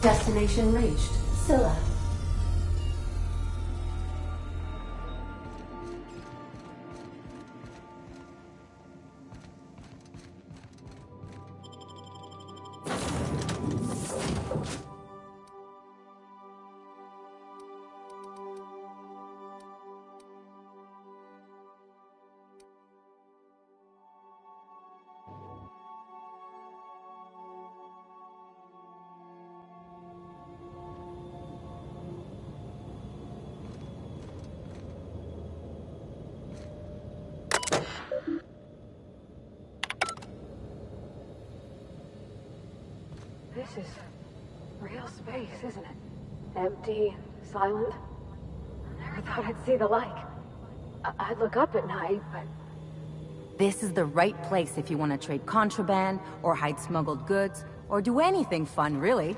Destination reached. Scylla. This is real space, isn't it? Empty, silent. I never thought I'd see the like. I'd look up at night, but... This is the right place if you want to trade contraband, or hide smuggled goods, or do anything fun, really.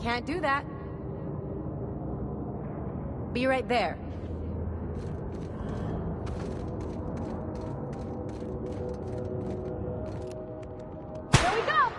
Can't do that. Be right there. Here we go!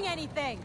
Anything.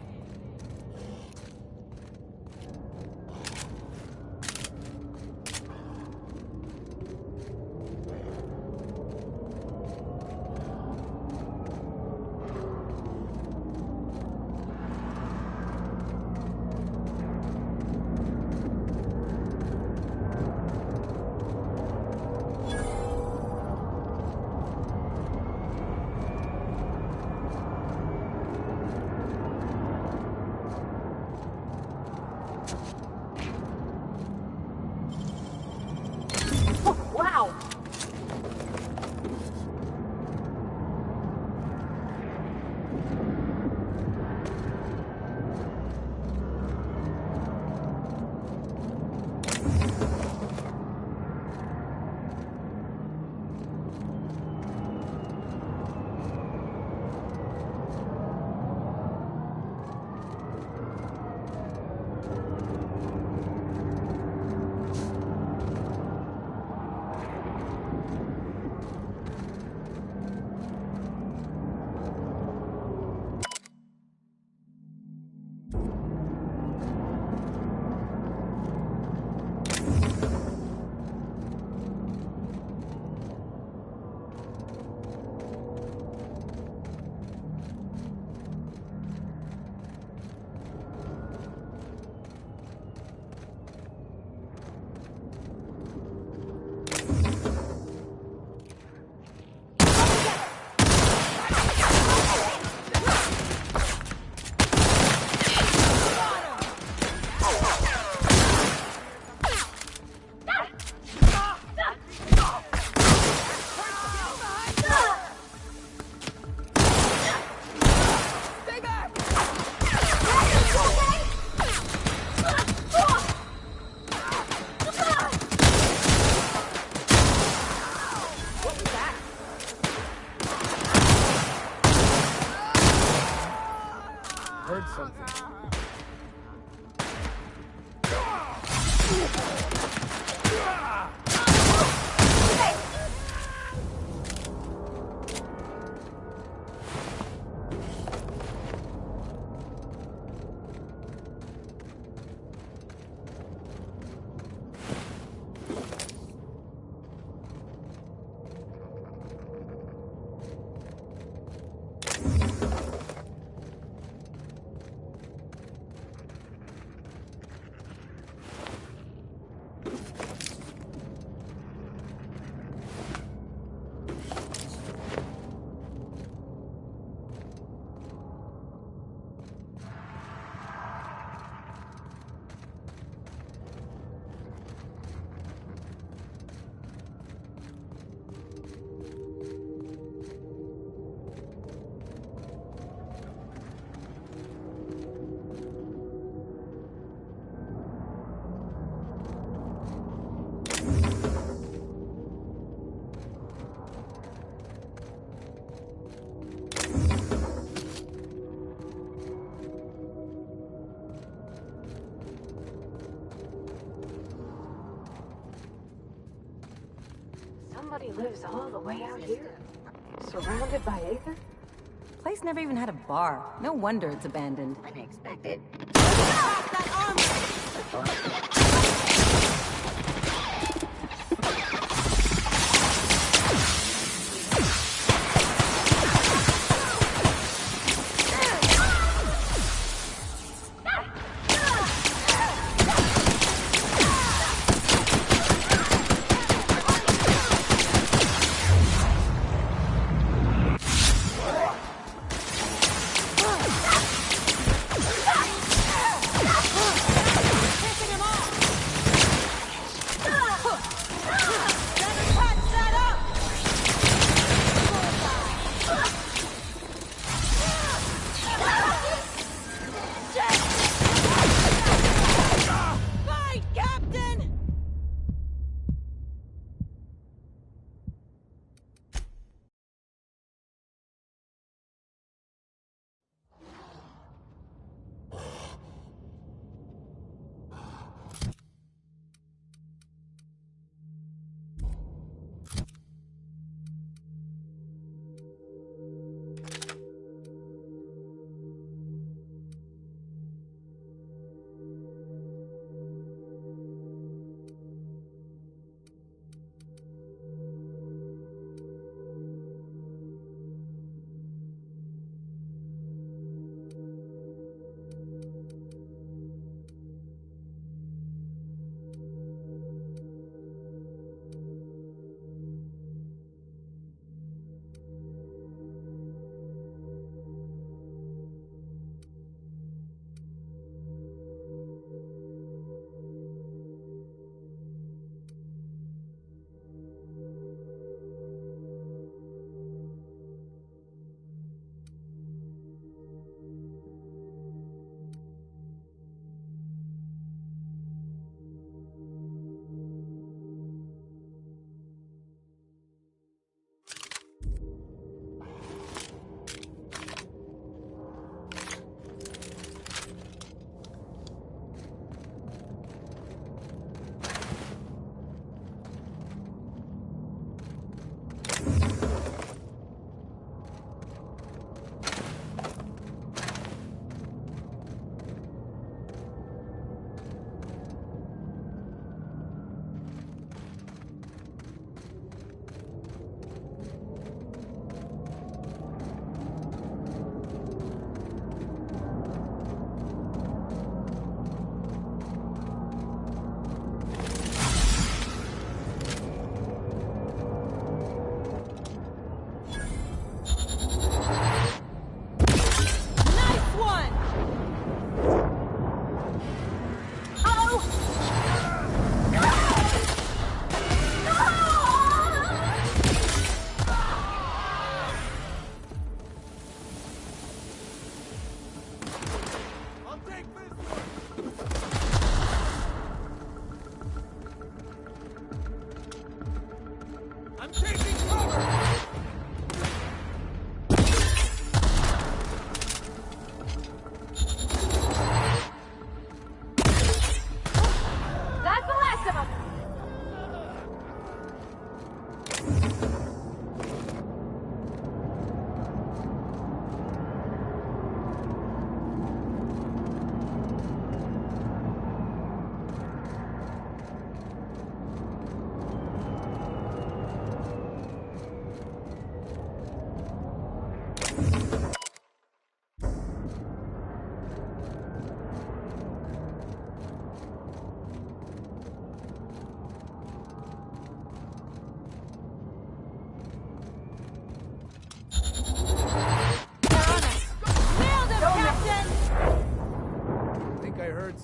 something. Somebody lives all the way out here, surrounded by acres. Place never even had a bar. No wonder it's abandoned. Unexpected. Pissing him off!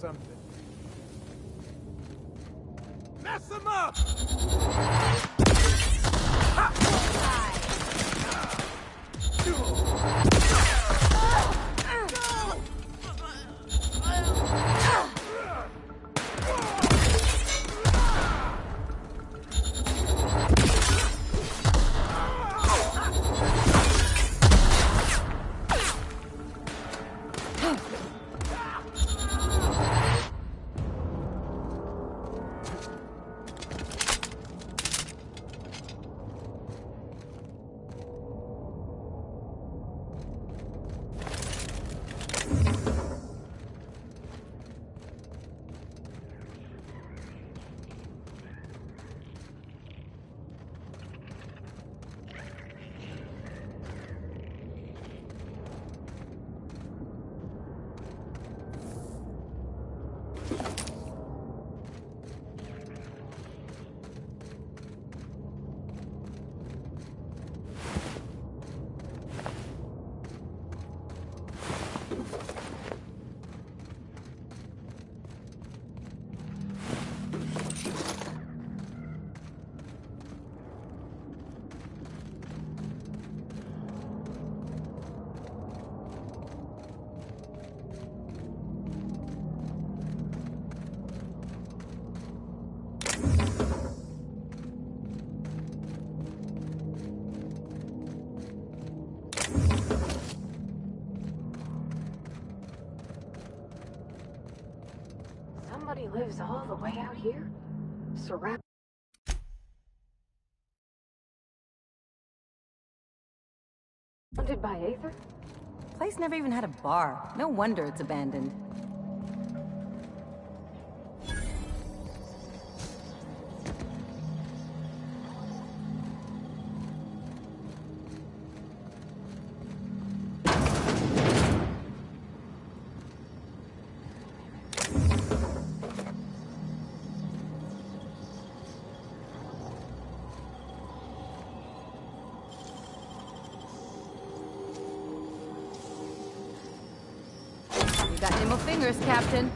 something. Mess him up! Somebody lives all the way out here? Surrounded by Aether? Place never even had a bar. No wonder it's abandoned. You got nimble fingers, Captain.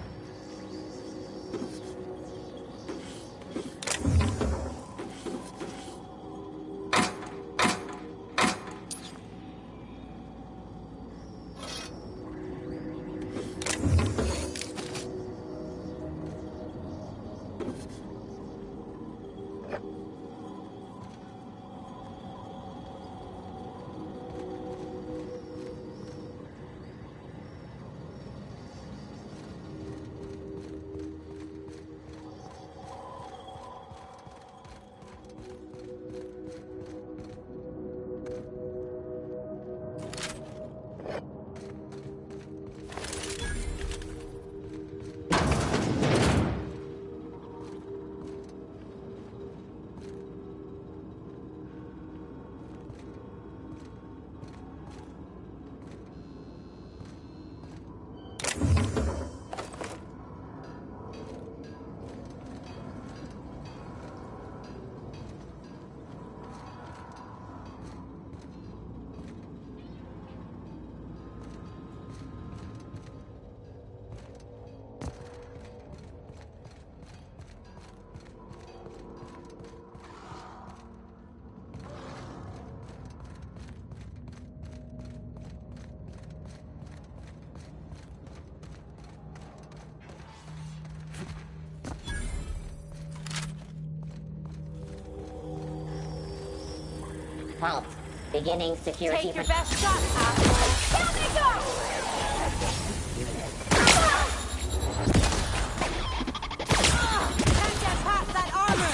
Halt. Beginning security. Take your best shot, asshole! Down they go! Can't get past that armor!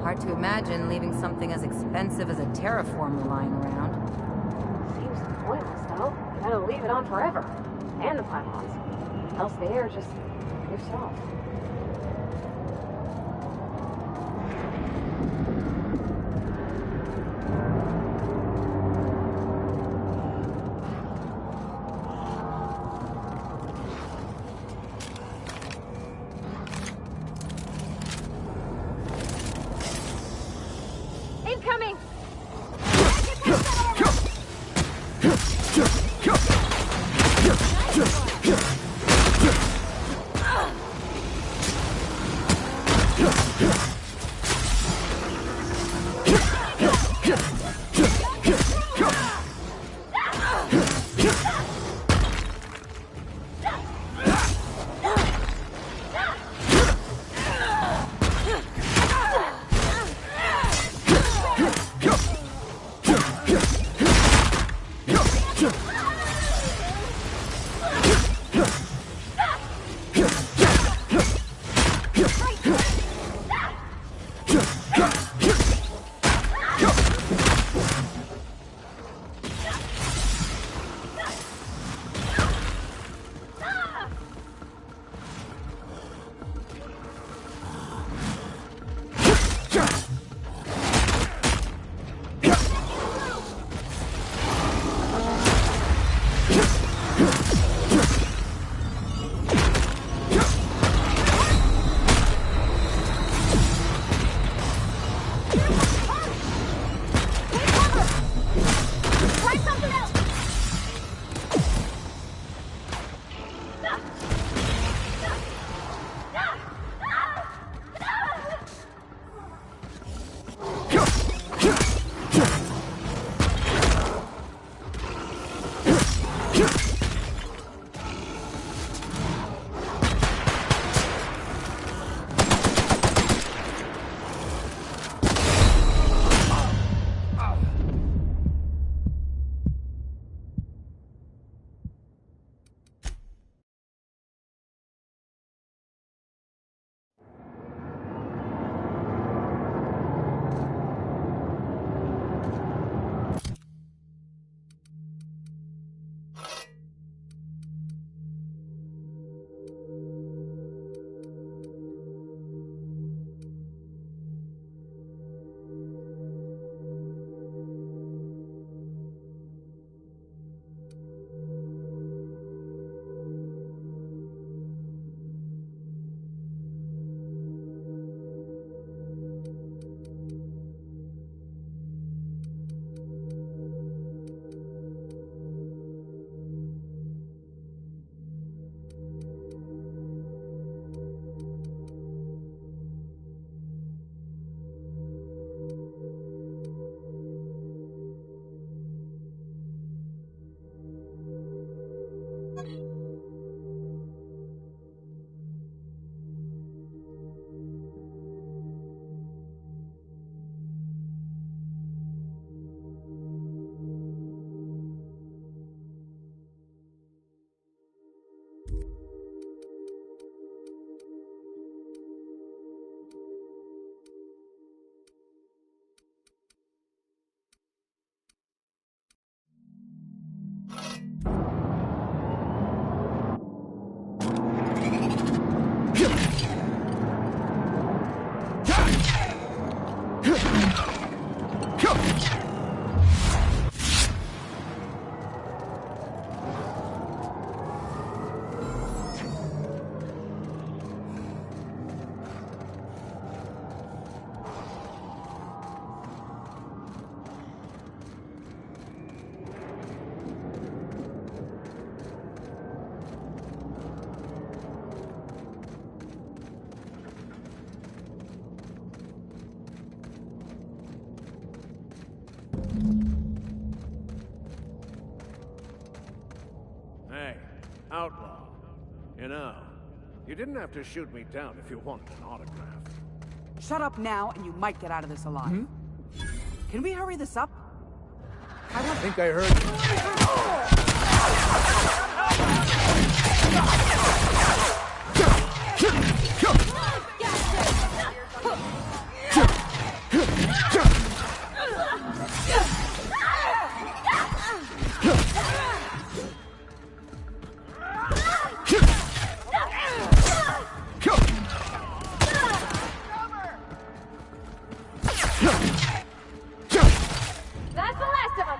Hard to imagine leaving something as expensive as a terraformer lying around. Seems pointless, though. You gotta leave it on forever. And the pylons. Else the air just drifts off. Incoming! know, you didn't have to shoot me down if you wanted an autograph. Shut up now, and you might get out of this alive. Can we hurry this up? I think I heard... That's the last of them!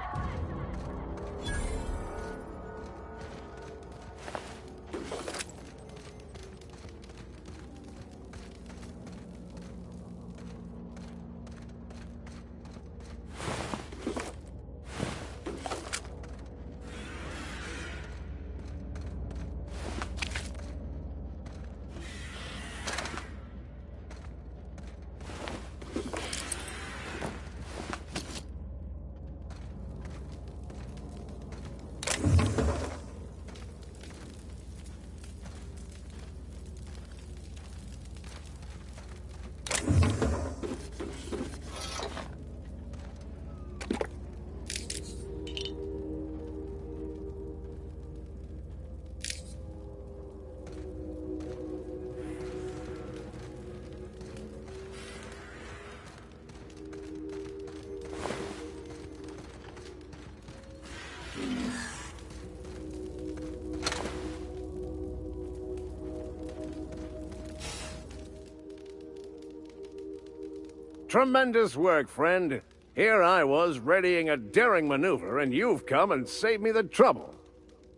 Tremendous work, friend. Here I was readying a daring maneuver, and you've come and saved me the trouble.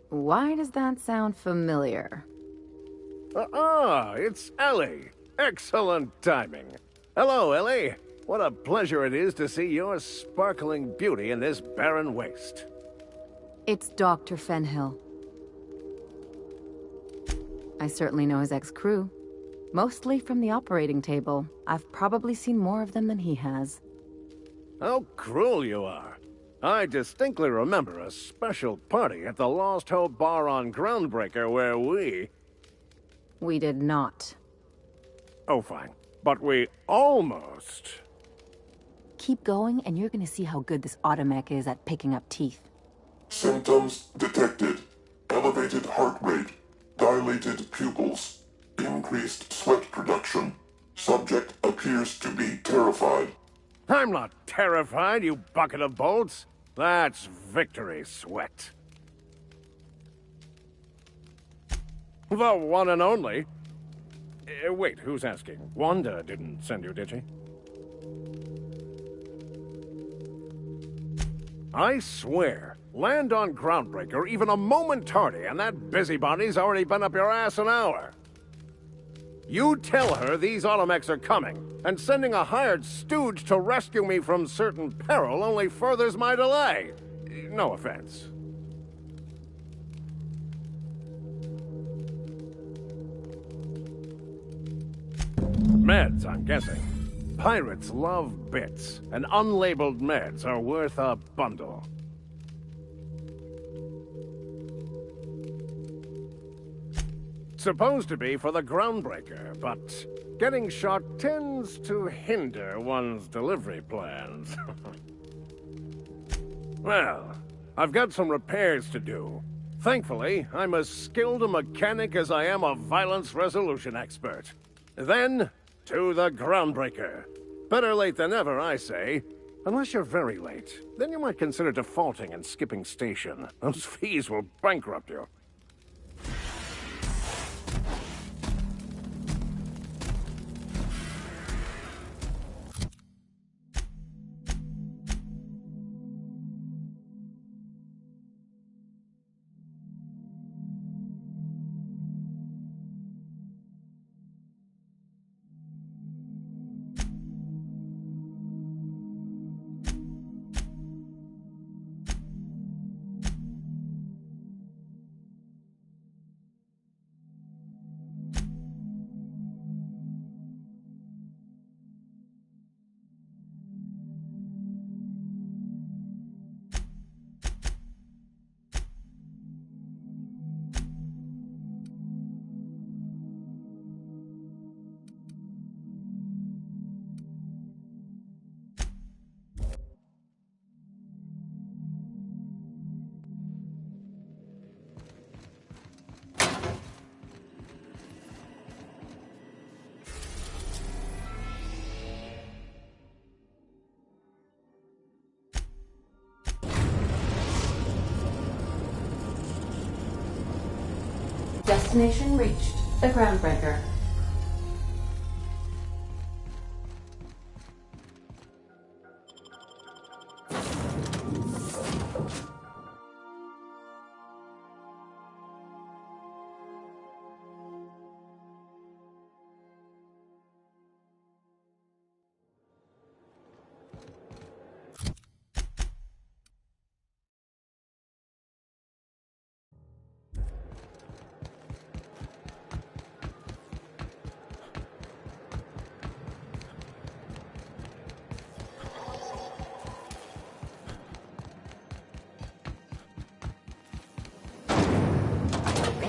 Why does that sound familiar? It's Ellie. Excellent timing. Hello, Ellie. What a pleasure it is to see your sparkling beauty in this barren waste. It's Dr. Fenhill. I certainly know his ex-crew. Mostly from the operating table. I've probably seen more of them than he has. How cruel you are. I distinctly remember a special party at the Lost Hope Bar on Groundbreaker where we... We did not. Oh, fine. But we almost... Keep going, and you're gonna see how good this automech is at picking up teeth. Symptoms detected. Elevated heart rate. Dilated pupils. Increased sweat production. Subject appears to be terrified. I'm not terrified, you bucket of bolts. That's victory sweat. The one and only. Wait, who's asking? Wanda didn't send you, did she? I swear, land on Groundbreaker even a moment tardy, and that busybody's already been up your ass an hour. You tell her these automechs are coming, and sending a hired stooge to rescue me from certain peril only furthers my delay. No offense. Meds, I'm guessing. Pirates love bits, and unlabeled meds are worth a bundle. Supposed to be for the Groundbreaker, but getting shot tends to hinder one's delivery plans. Well, I've got some repairs to do. Thankfully, I'm as skilled a mechanic as I am a violence resolution expert. Then, to the Groundbreaker. Better late than never, I say. Unless you're very late. Then you might consider defaulting and skipping station. Those fees will bankrupt you. Destination reached. The Groundbreaker.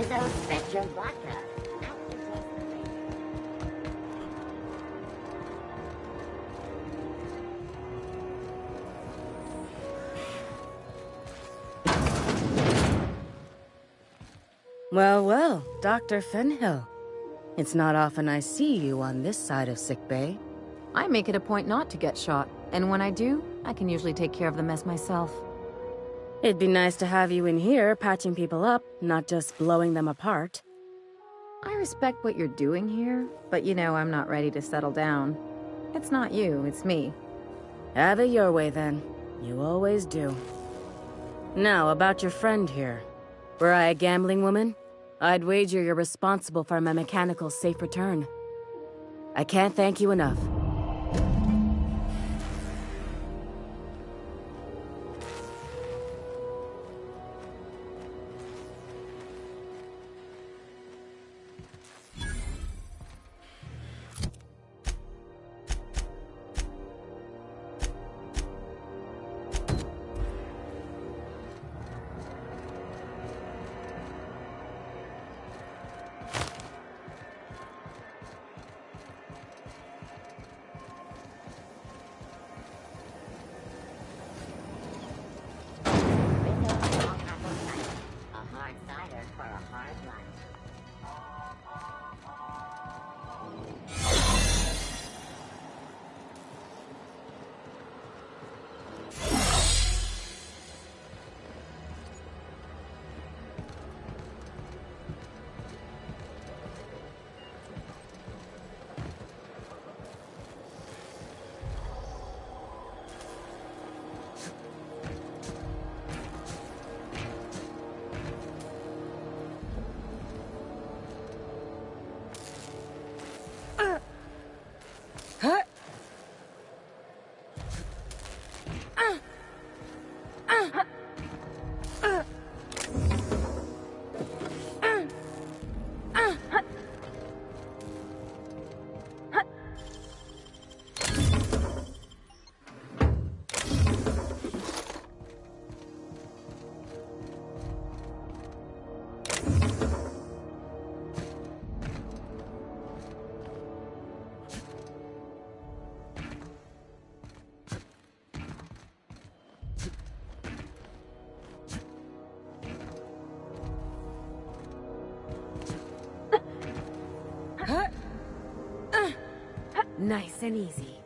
Rizzo Spectre Vodka. Well, well, Dr. Fenhill. It's not often I see you on this side of sickbay. I make it a point not to get shot, and when I do, I can usually take care of the mess myself. It'd be nice to have you in here patching people up, not just blowing them apart. I respect what you're doing here, but you know I'm not ready to settle down. It's not you, it's me. Have it your way, then. You always do. Now, about your friend here. Were I a gambling woman, I'd wager you're responsible for my mechanical safe return. I can't thank you enough. Nice and easy.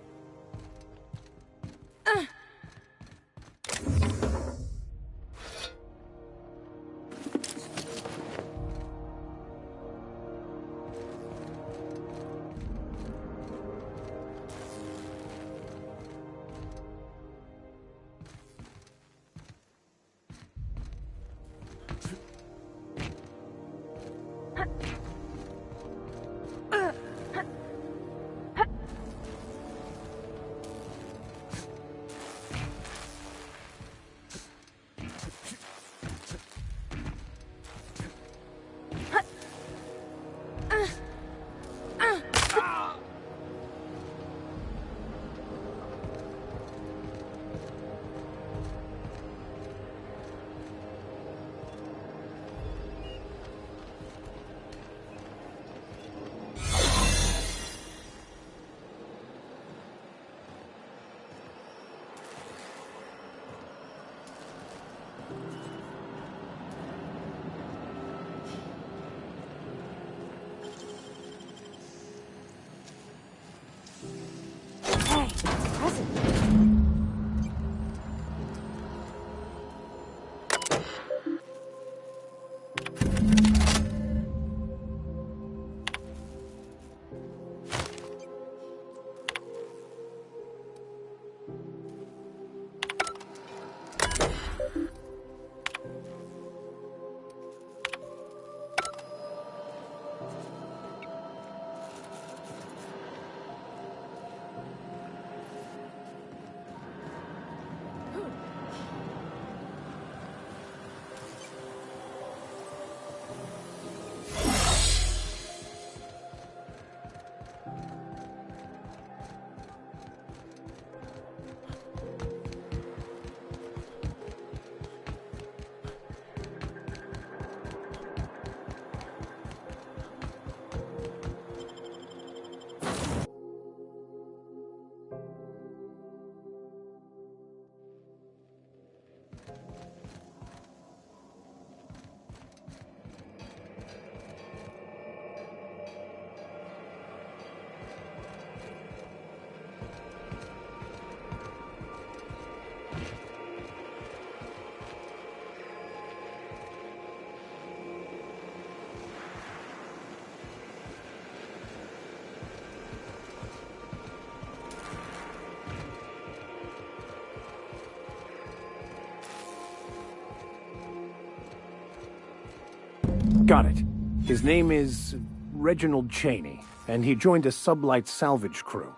Got it. His name is Reginald Cheney, and he joined a sublight salvage crew.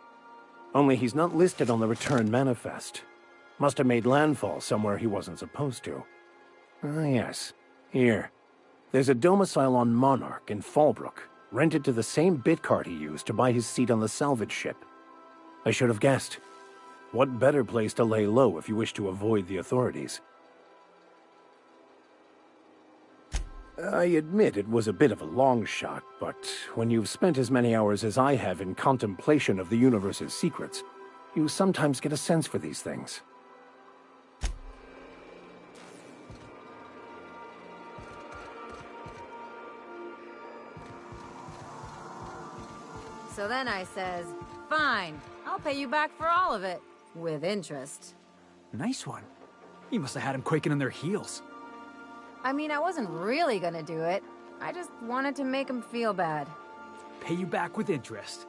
Only he's not listed on the return manifest. Must have made landfall somewhere he wasn't supposed to. Ah, yes. Here. There's a domicile on Monarch in Fallbrook, rented to the same bit card he used to buy his seat on the salvage ship. I should have guessed. What better place to lay low if you wish to avoid the authorities? I admit it was a bit of a long shot, but when you've spent as many hours as I have in contemplation of the universe's secrets, you sometimes get a sense for these things. So then I says, fine, I'll pay you back for all of it, with interest. Nice one. You must have had him quaking in their heels. I mean, I wasn't really gonna do it. I just wanted to make him feel bad. Pay you back with interest.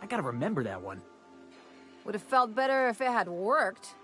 I gotta remember that one. Would have felt better if it had worked.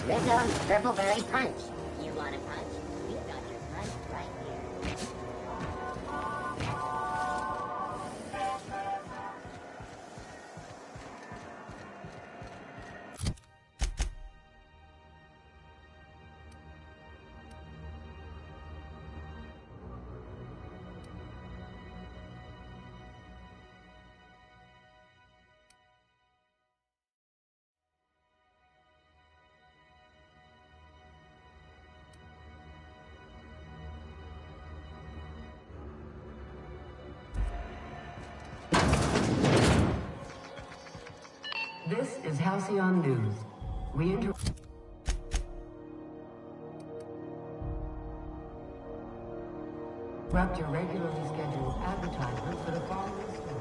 Rizzo's Purpleberry Punch. You want a punch? We've got your punch right here. This is Halcyon News. We interrupt your regularly scheduled advertisement for the following story.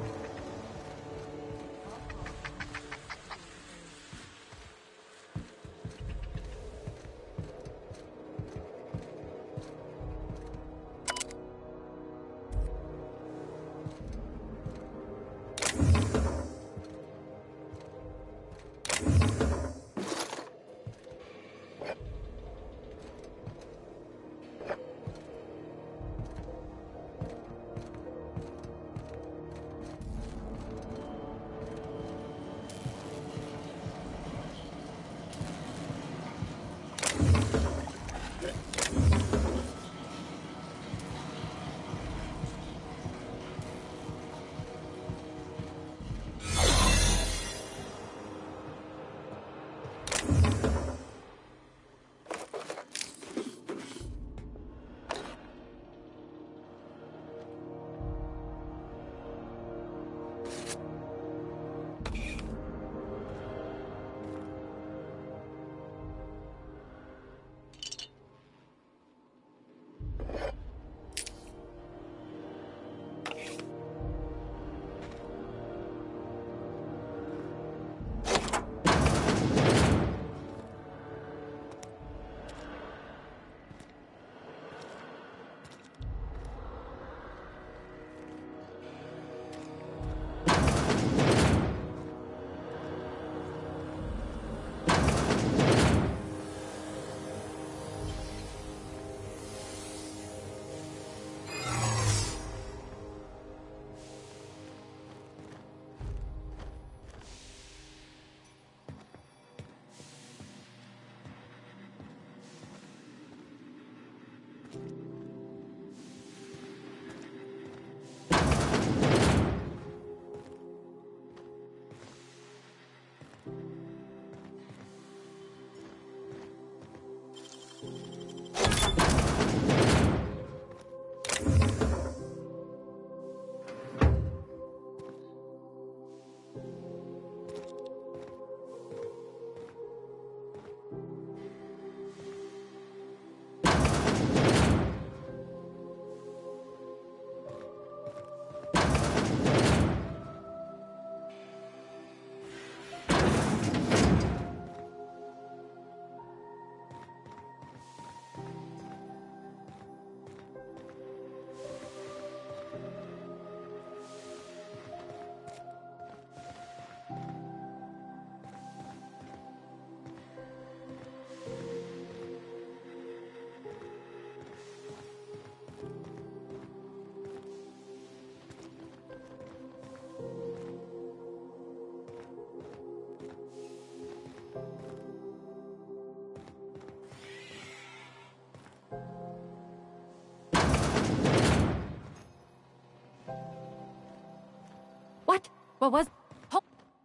What was...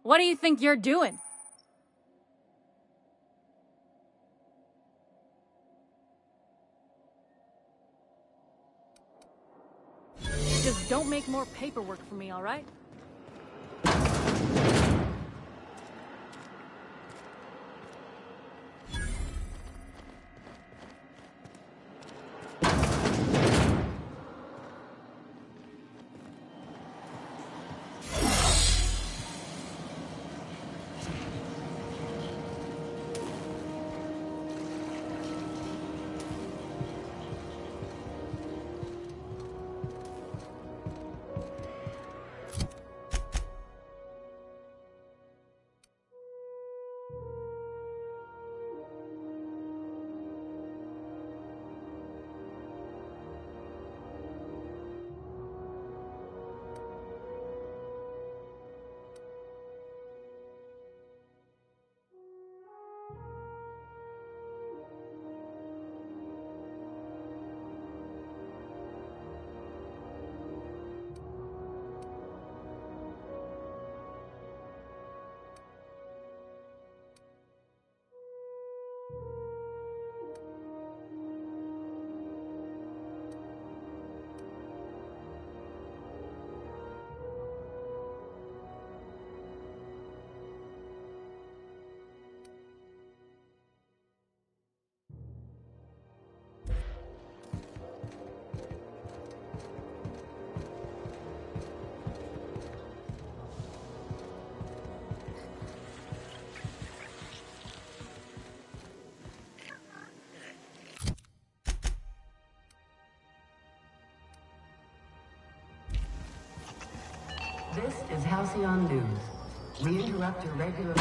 What do you think you're doing? Just don't make more paperwork for me, all right? This is Halcyon News. We interrupt your regular...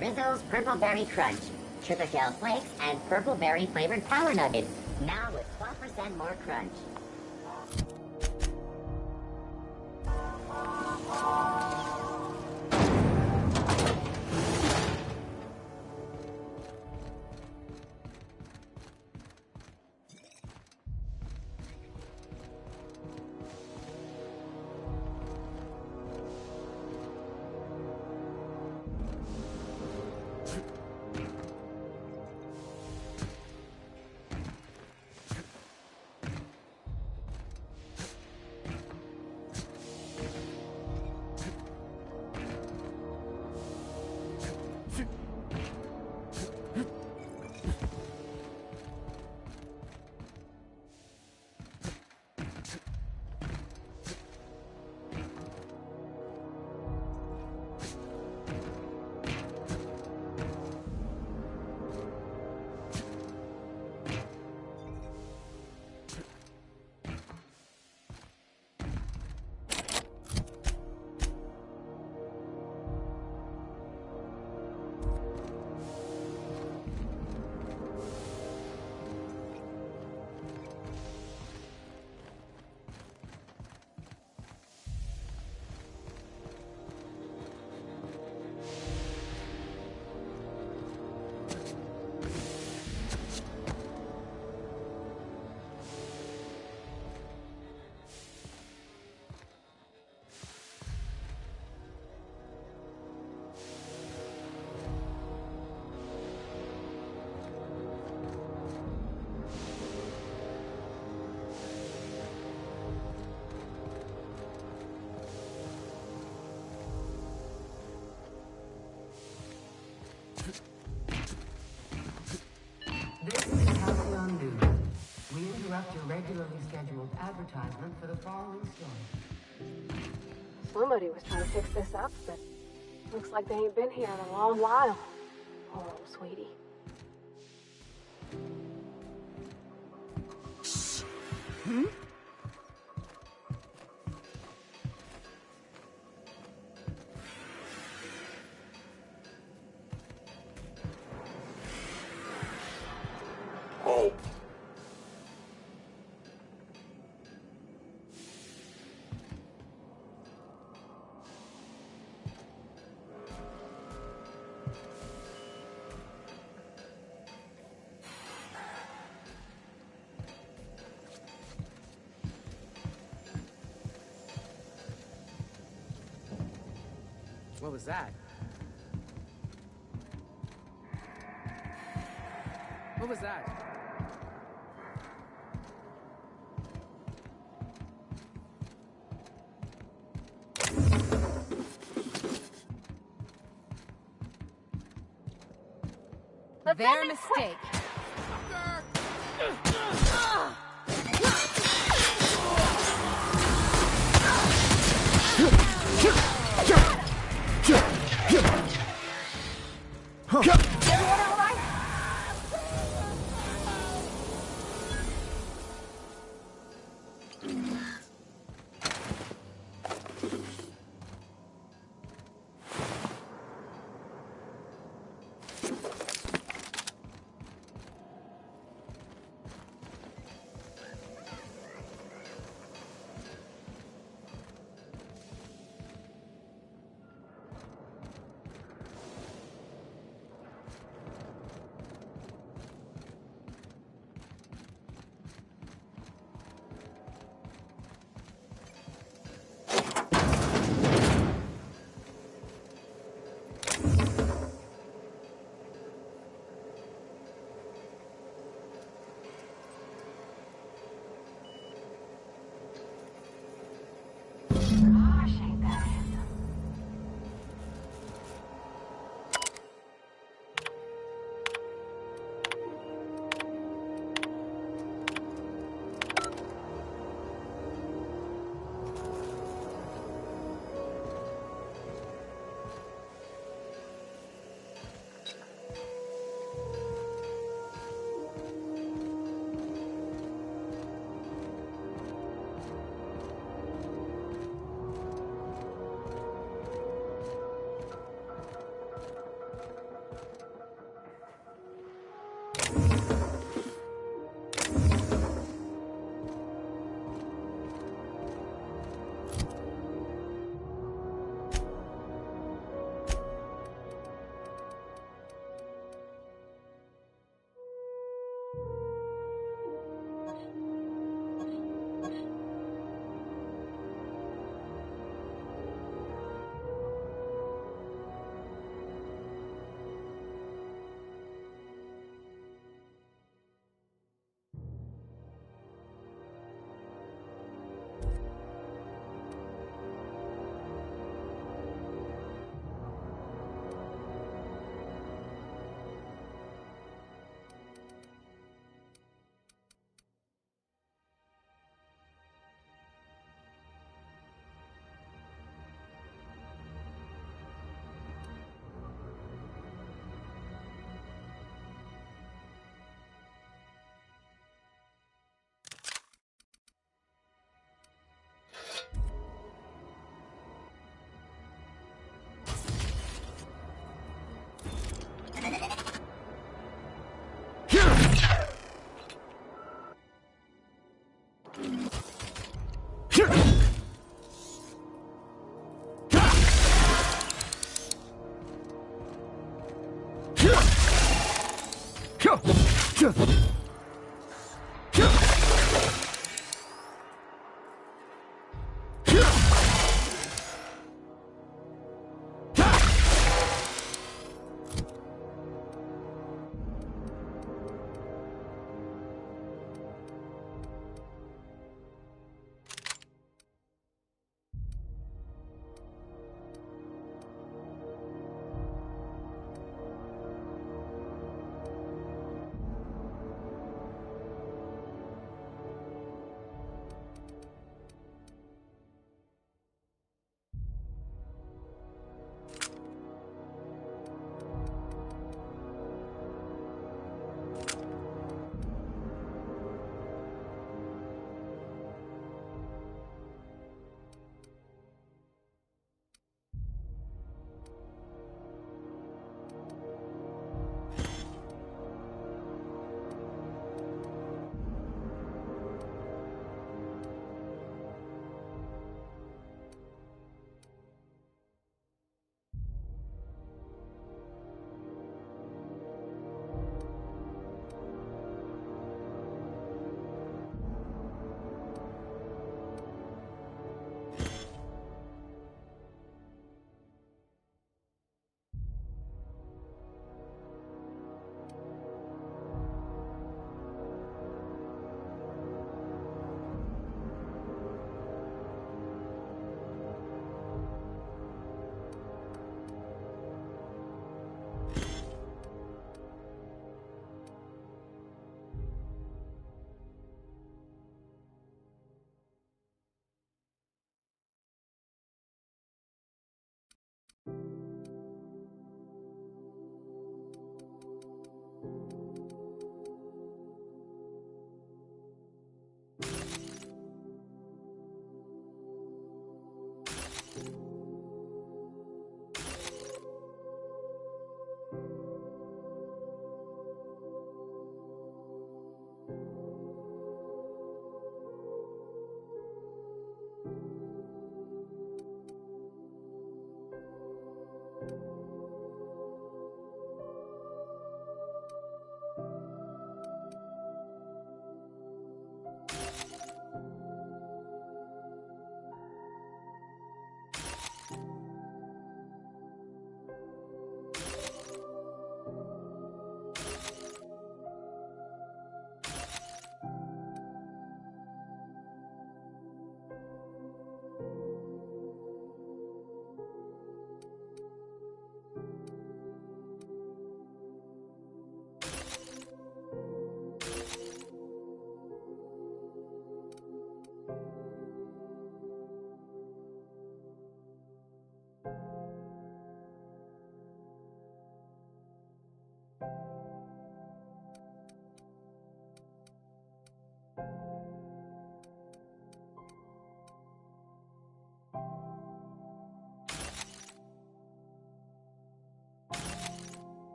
Rizzo's Purple Berry Crunch, Triple Shell Flakes, and Purple Berry flavored Power Nuggets, now with 12% more crunch. This is Halcyon News. We interrupt your regularly scheduled advertisement for the following story. Somebody was trying to fix this up, but looks like they ain't been here in a long while. Poor old sweetie. Hmm? Oh. What was that? What was that? Their mistake.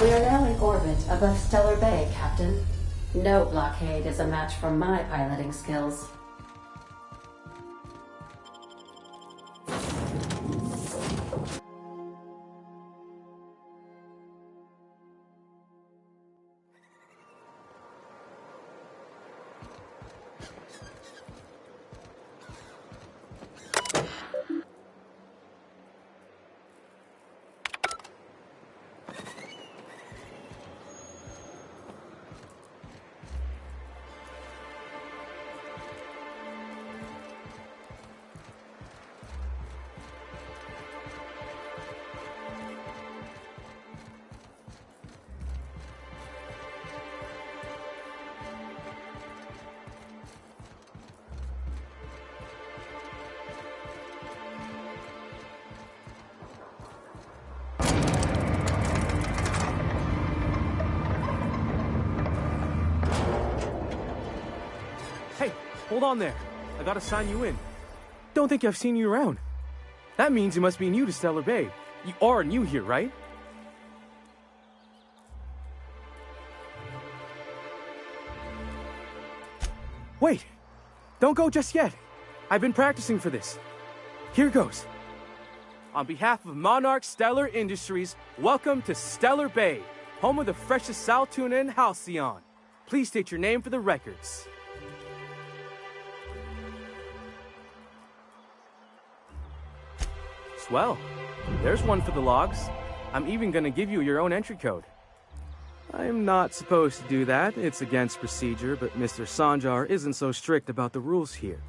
We are now in orbit above Stellar Bay, Captain. No blockade is a match for my piloting skills. Hey, hold on there. I gotta sign you in. Don't think I've seen you around. That means you must be new to Stellar Bay. You are new here, right? Wait! Don't go just yet. I've been practicing for this. Here goes. On behalf of Monarch Stellar Industries, welcome to Stellar Bay, home of the freshest sal tuna in Halcyon. Please state your name for the records. Swell. There's one for the logs. I'm even gonna give you your own entry code. I'm not supposed to do that. It's against procedure, but Mr. Sanjar isn't so strict about the rules here.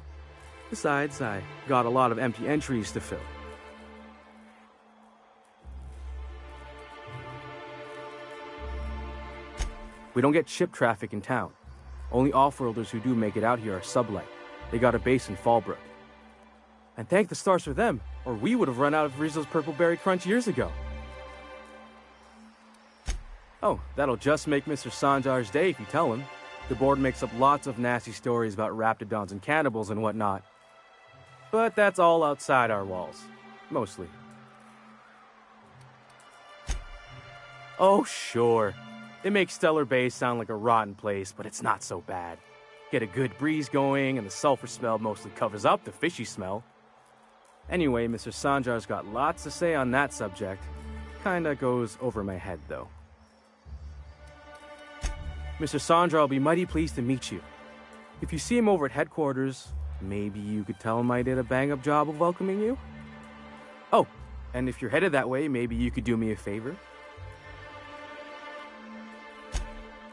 Besides, I got a lot of empty entries to fill. We don't get ship traffic in town. Only off-worlders who do make it out here are sublight. They got a base in Fallbrook. And thank the stars for them, or we would have run out of Rizzo's Purple Berry Crunch years ago. Oh, that'll just make Mr. Sanjar's day if you tell him. The board makes up lots of nasty stories about raptidons and cannibals and whatnot. But that's all outside our walls. Mostly. Oh, sure. It makes Stellar Bay sound like a rotten place, but it's not so bad. Get a good breeze going, and the sulfur smell mostly covers up the fishy smell. Anyway, Mr. Sanjar's got lots to say on that subject. Kinda goes over my head, though. Mr. Sanjar will be mighty pleased to meet you. If you see him over at headquarters, maybe you could tell him I did a bang-up job of welcoming you? Oh, and if you're headed that way, maybe you could do me a favor?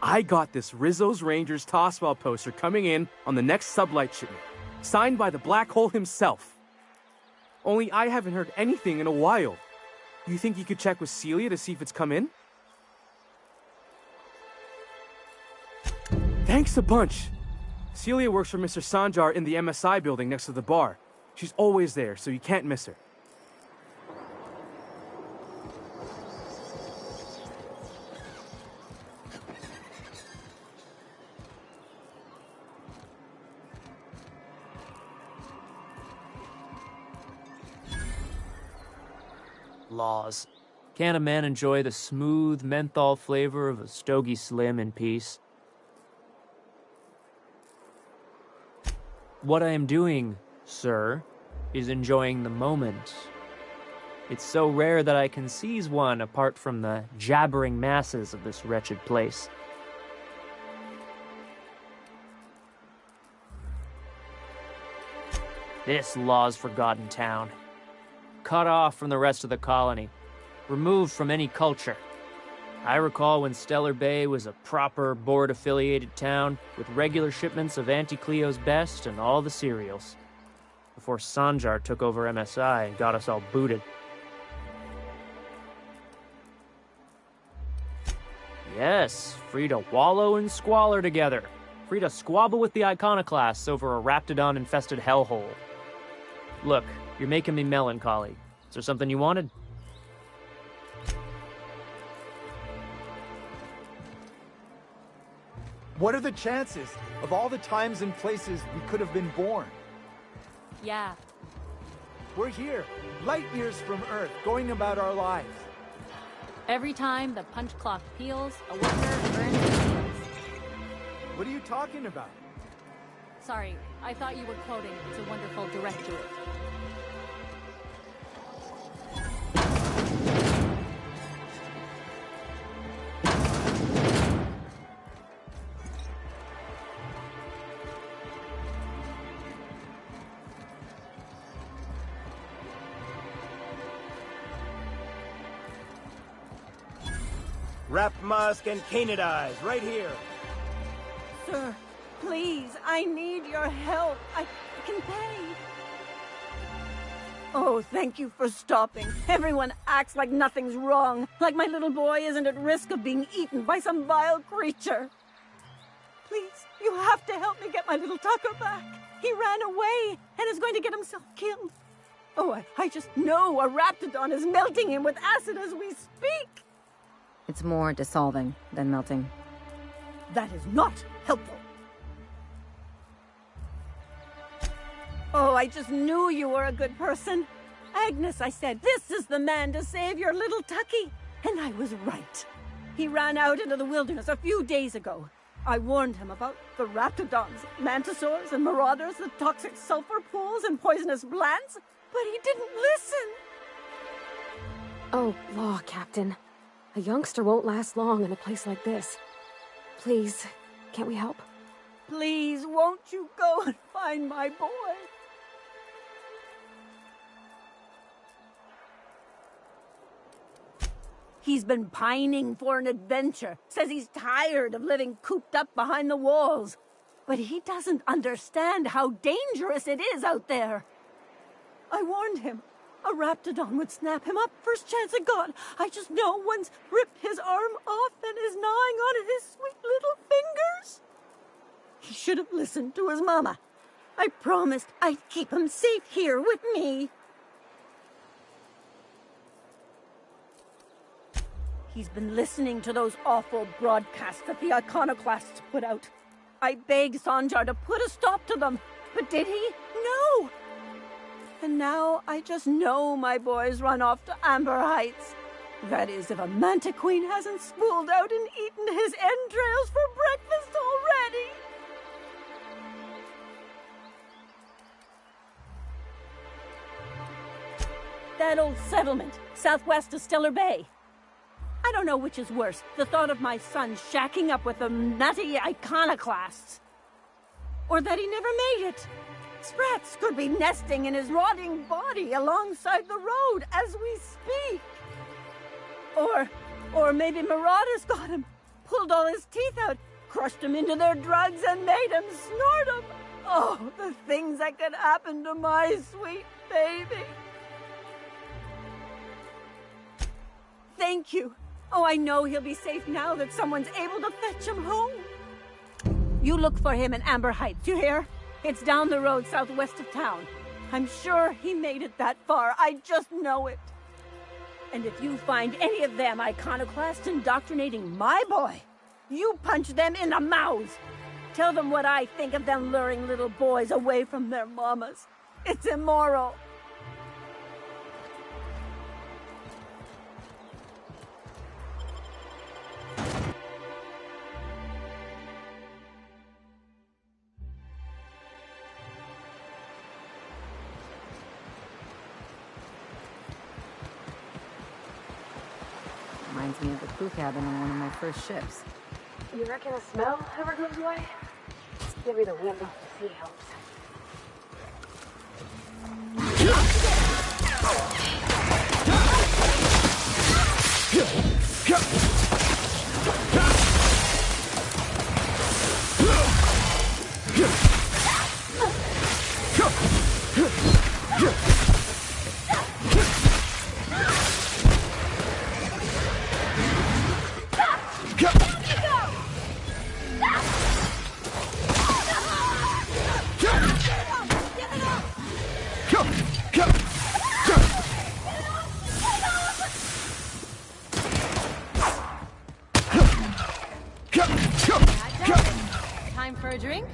I got this Rizzo's Rangers Tosswell poster coming in on the next sublight shipment, signed by the Black Hole himself. Only I haven't heard anything in a while. You think you could check with Celia to see if it's come in? Thanks a bunch. Celia works for Mr. Sanjar in the MSI building next to the bar. She's always there, so you can't miss her. Laws. Can a man enjoy the smooth menthol flavor of a Stogie Slim in peace? What I am doing, sir, is enjoying the moment. It's so rare that I can seize one apart from the jabbering masses of this wretched place. This Law's forgotten town. Cut off from the rest of the colony. Removed from any culture. I recall when Stellar Bay was a proper board-affiliated town with regular shipments of Auntie Cleo's best and all the cereals. Before Sanjar took over MSI and got us all booted. Yes, free to wallow in squalor together. Free to squabble with the iconoclasts over a raptidon-infested hellhole. Look, you're making me melancholy. Is there something you wanted? What are the chances of all the times and places we could have been born? Yeah. We're here, light years from Earth, going about our lives. Every time the punch clock peels, a worker earns his meals. What are you talking about? Sorry, I thought you were quoting It's a Wonderful Directorate. Wrap mask and canidized, right here. Sir, please, I need your help. I can pay. Oh, thank you for stopping. Everyone acts like nothing's wrong, like my little boy isn't at risk of being eaten by some vile creature. Please, you have to help me get my little Tucker back. He ran away and is going to get himself killed. Oh, I just know a raptidon is melting him with acid as we speak. It's more dissolving than melting. That is not helpful. Oh, I just knew you were a good person. Agnes, I said, this is the man to save your little Tucky. And I was right. He ran out into the wilderness a few days ago. I warned him about the raptidons, mantisaurs, and marauders, the toxic sulfur pools, and poisonous plants, but he didn't listen. Oh, law, Captain. A youngster won't last long in a place like this. Please, can't we help? Please, won't you go and find my boy? He's been pining for an adventure. Says he's tired of living cooped up behind the walls. But he doesn't understand how dangerous it is out there. I warned him. A raptidon would snap him up first chance it got. I just know one's ripped his arm off and is gnawing on his sweet little fingers. He should have listened to his mama. I promised I'd keep him safe here with me. He's been listening to those awful broadcasts that the iconoclasts put out. I begged Sanjar to put a stop to them, but did he? No! And now I just know my boy's run off to Amber Heights. That is, if a manta queen hasn't spooled out and eaten his entrails for breakfast already. That old settlement, southwest of Stellar Bay. I don't know which is worse, the thought of my son shacking up with the nutty iconoclasts, or that he never made it. Sprats could be nesting in his rotting body alongside the road as we speak. Or maybe marauders got him, pulled all his teeth out, crushed him into their drugs and made him snort them. Oh, the things that could happen to my sweet baby. Thank you. Oh, I know he'll be safe now that someone's able to fetch him home. You look for him in Amber Heights, you hear? It's down the road southwest of town. I'm sure he made it that far. I just know it. And if you find any of them iconoclasts indoctrinating my boy, you punch them in the mouths. Tell them what I think of them luring little boys away from their mamas. It's immoral. Reminds me of the crew cabin on one of my first ships. You reckon the smell ever goes away? Maybe the wind off the sea helps. Time for a drink?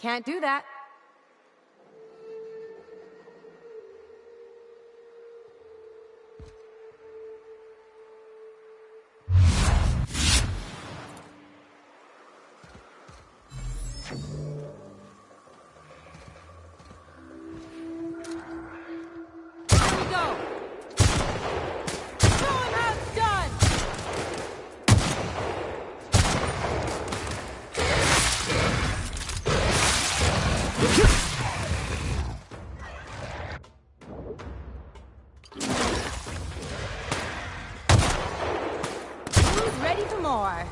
Can't do that. More.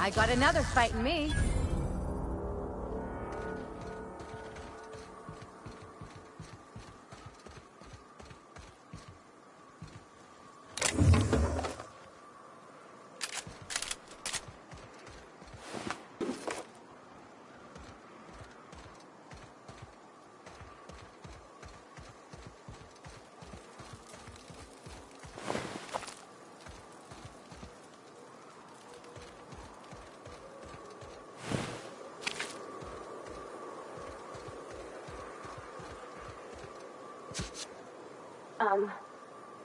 I got another fight in me.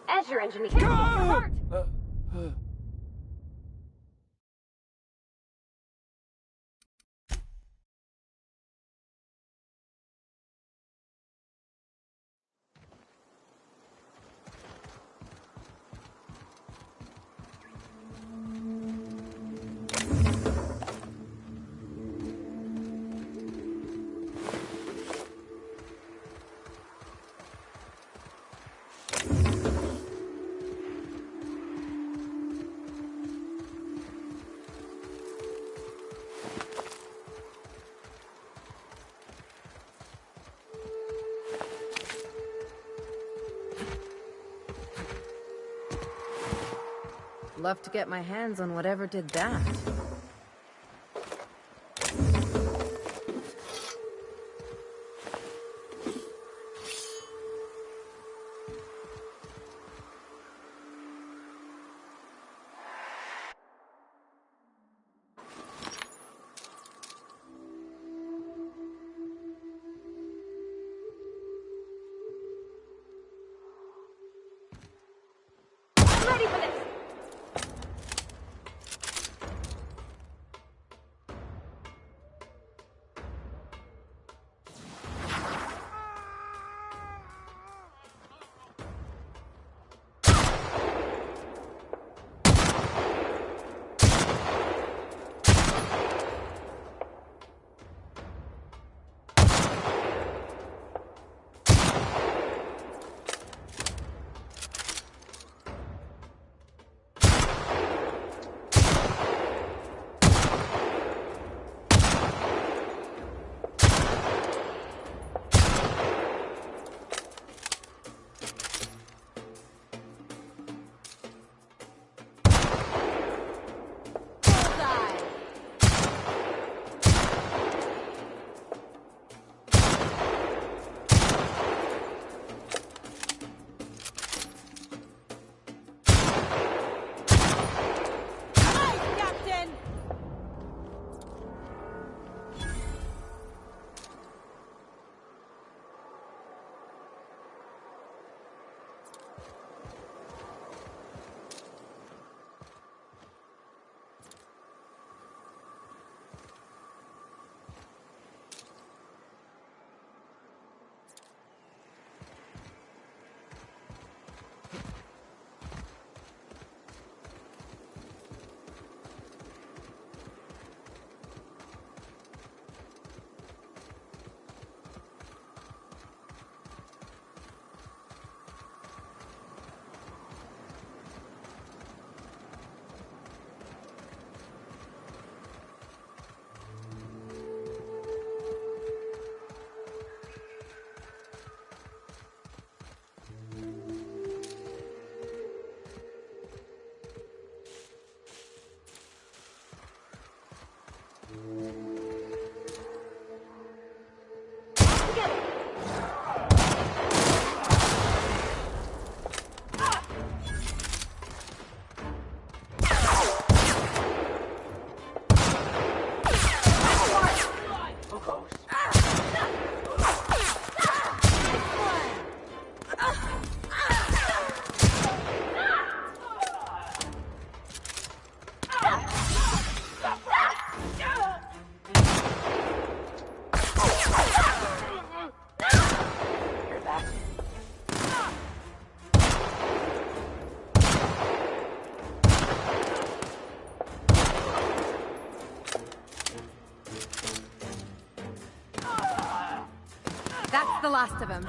As your engineer, you're hurt! Love to get my hands on whatever did that. Ready for this! That's the last of him.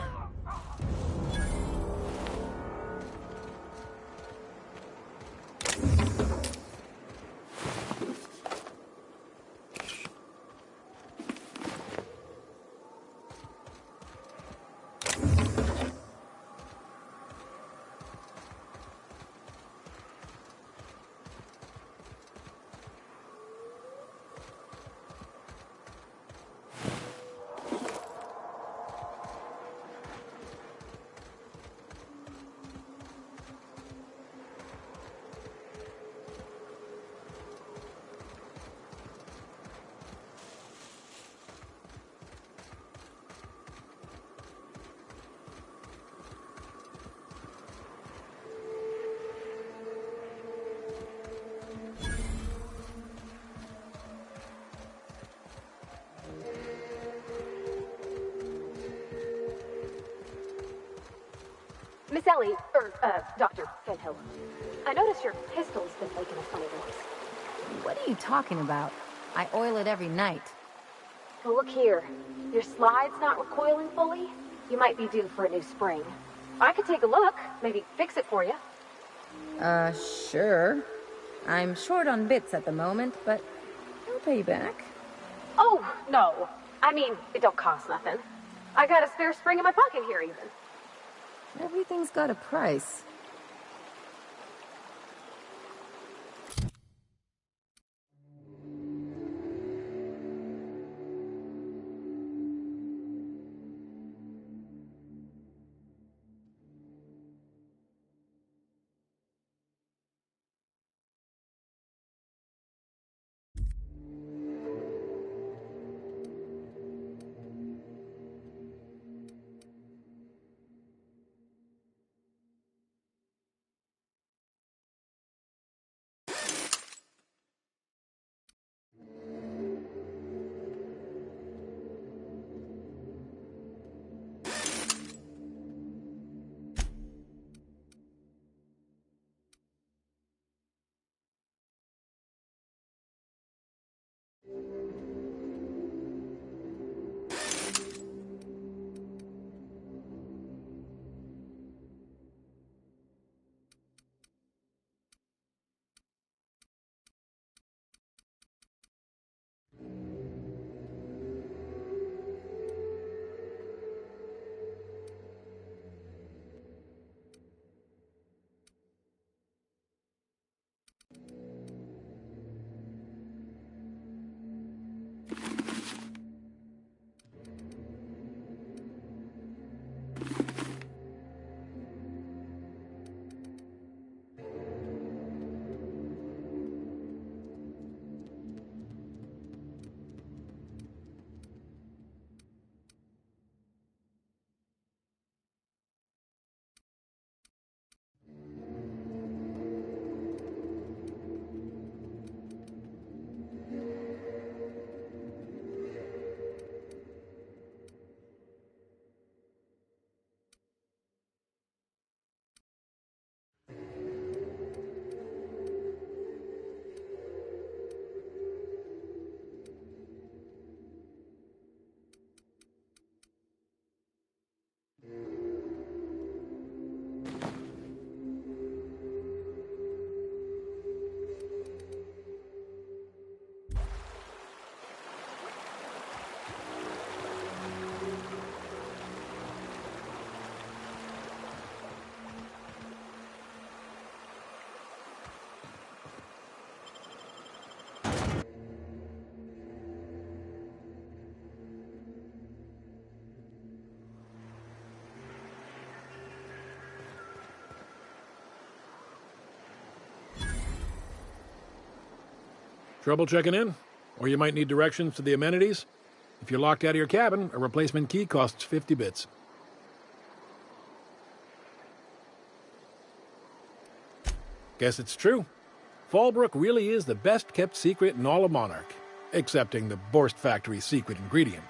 Miss Ellie, Dr. Fenhill. I noticed your pistol's been making a funny noise. What are you talking about? I oil it every night. Well, look here. Your slide's not recoiling fully. You might be due for a new spring. I could take a look, maybe fix it for you. Sure. I'm short on bits at the moment, but I'll pay you back. Oh, no. I mean, it don't cost nothing. I got a spare spring in my pocket here, even. Everything's got a price. Trouble checking in? Or you might need directions to the amenities? If you're locked out of your cabin, a replacement key costs 50 bits. Guess it's true. Fallbrook really is the best-kept secret in all of Monarch, excepting the Borst Factory's secret ingredient.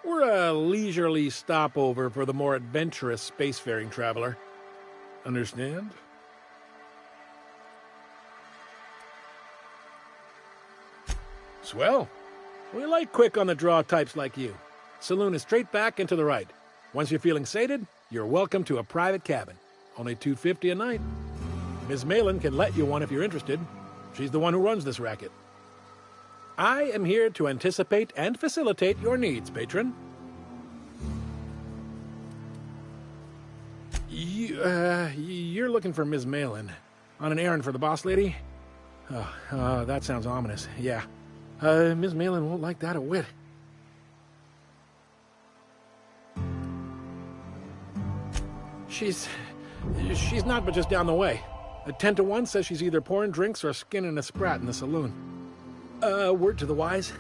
We're a leisurely stopover for the more adventurous spacefaring traveler. Understand? Swell. We like quick-on-the-draw types like you. Saloon is straight back and to the right. Once you're feeling sated, you're welcome to a private cabin. Only $250 a night. Ms. Malin can let you one if you're interested. She's the one who runs this racket. I am here to anticipate and facilitate your needs, patron. You're looking for Ms. Malin. On an errand for the boss lady? That sounds ominous. Yeah. Ms. Malin won't like that a whit. She's not but just down the way. A 10 to 1 says she's either pouring drinks or skinning a sprat in the saloon. Word to the wise,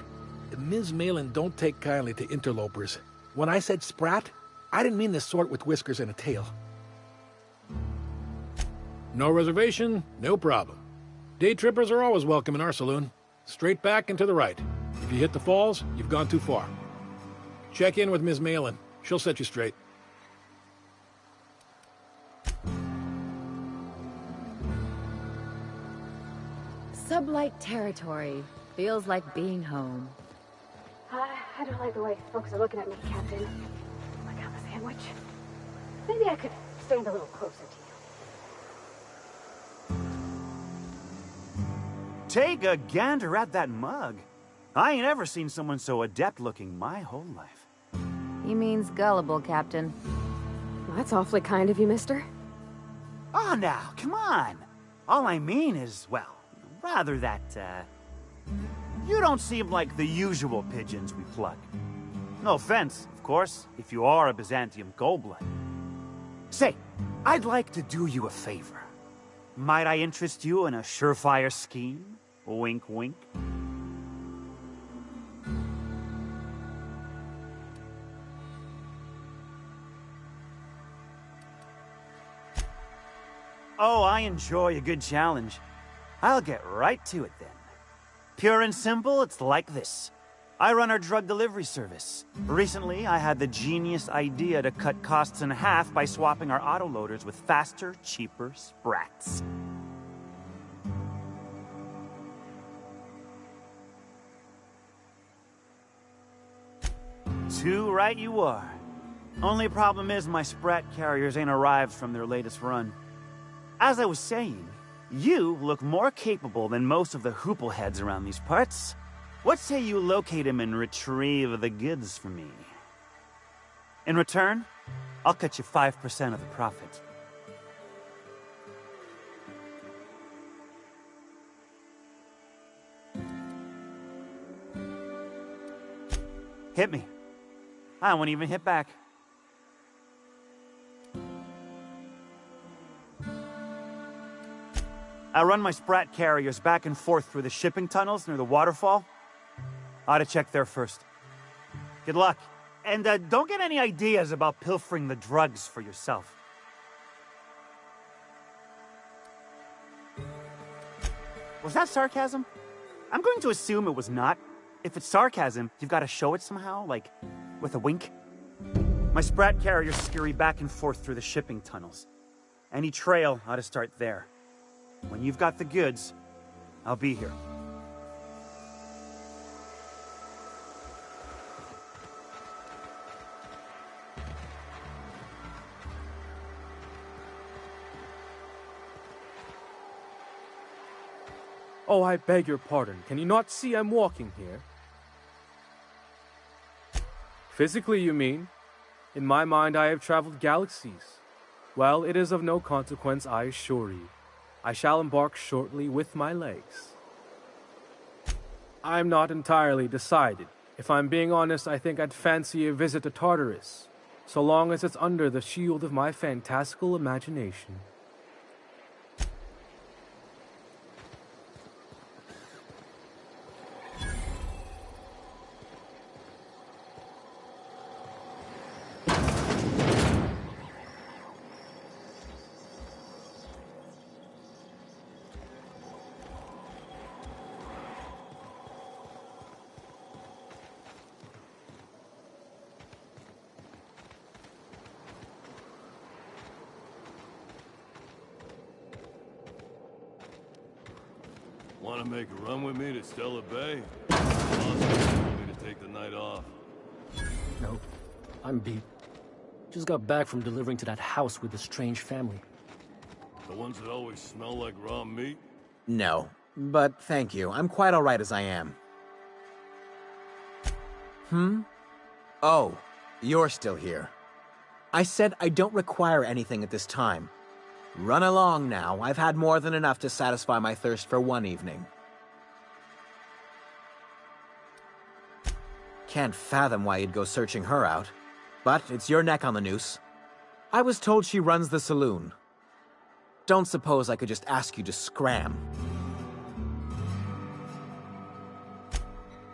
Ms. Malin don't take kindly to interlopers. When I said sprat, I didn't mean the sort with whiskers and a tail. No reservation, no problem. Day trippers are always welcome in our saloon. Straight back and to the right. If you hit the falls, you've gone too far. Check in with Ms. Malin. She'll set you straight. Sublight territory. Feels like being home. I don't like the way folks are looking at me, Captain. Like I'm a sandwich. Maybe I could stand a little closer to you. Take a gander at that mug. I ain't ever seen someone so adept-looking my whole life. He means gullible, Captain. Well, that's awfully kind of you, mister. Oh, now, come on. All I mean is, well, rather that, you don't seem like the usual pigeons we plug. No offense, of course, if you are a Byzantium goldblood. Say, I'd like to do you a favor. Might I interest you in a surefire scheme? Wink, wink. Oh, I enjoy a good challenge. I'll get right to it then. Pure and simple, it's like this. I run our drug delivery service. Recently, I had the genius idea to cut costs in half by swapping our autoloaders with faster, cheaper sprats. Too right you are. Only problem is my sprat carriers ain't arrived from their latest run. As I was saying, you look more capable than most of the hoople heads around these parts. What say you locate him and retrieve the goods for me? In return, I'll cut you 5% of the profit. Hit me. I won't even hit back. I run my sprat carriers back and forth through the shipping tunnels near the waterfall. Ought to check there first. Good luck. And don't get any ideas about pilfering the drugs for yourself. Was that sarcasm? I'm going to assume it was not. If it's sarcasm, you've got to show it somehow, like with a wink. My sprat carriers scurry back and forth through the shipping tunnels. Any trail ought to start there. When you've got the goods, I'll be here. Oh, I beg your pardon. Can you not see I'm walking here? Physically, you mean? In my mind, I have traveled galaxies. Well, it is of no consequence, I assure you. I shall embark shortly with my legs. I'm not entirely decided. If I'm being honest, I think I'd fancy a visit to Tartarus, so long as it's under the shield of my fantastical imagination. Want to make a run with me to Stellar Bay? Awesome. Want me to take the night off? No, I'm beat. Just got back from delivering to that house with the strange family. The ones that always smell like raw meat? No, but thank you. I'm quite alright as I am. Oh, you're still here. I said I don't require anything at this time. Run along now. I've had more than enough to satisfy my thirst for one evening. Can't fathom why you'd go searching her out. But it's your neck on the noose. I was told she runs the saloon. Don't suppose I could just ask you to scram.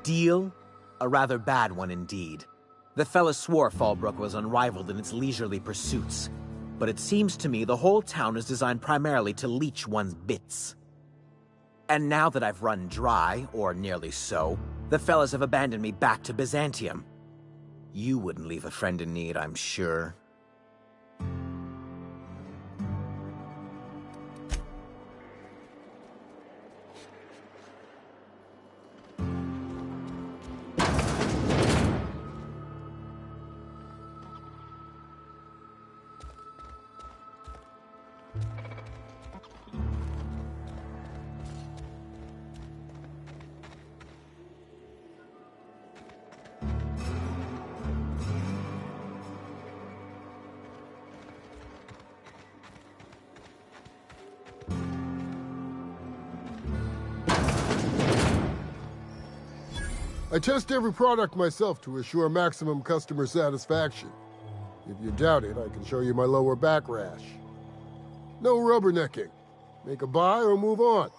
Deal? A rather bad one indeed. The fella swore Fallbrook was unrivaled in its leisurely pursuits. But it seems to me the whole town is designed primarily to leech one's bits. And now that I've run dry, or nearly so, the fellas have abandoned me back to Byzantium. You wouldn't leave a friend in need, I'm sure. I test every product myself to assure maximum customer satisfaction. If you doubt it, I can show you my lower back rash. No rubbernecking. Make a buy or move on.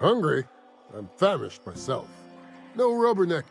Hungry? I'm famished myself. No rubberneck.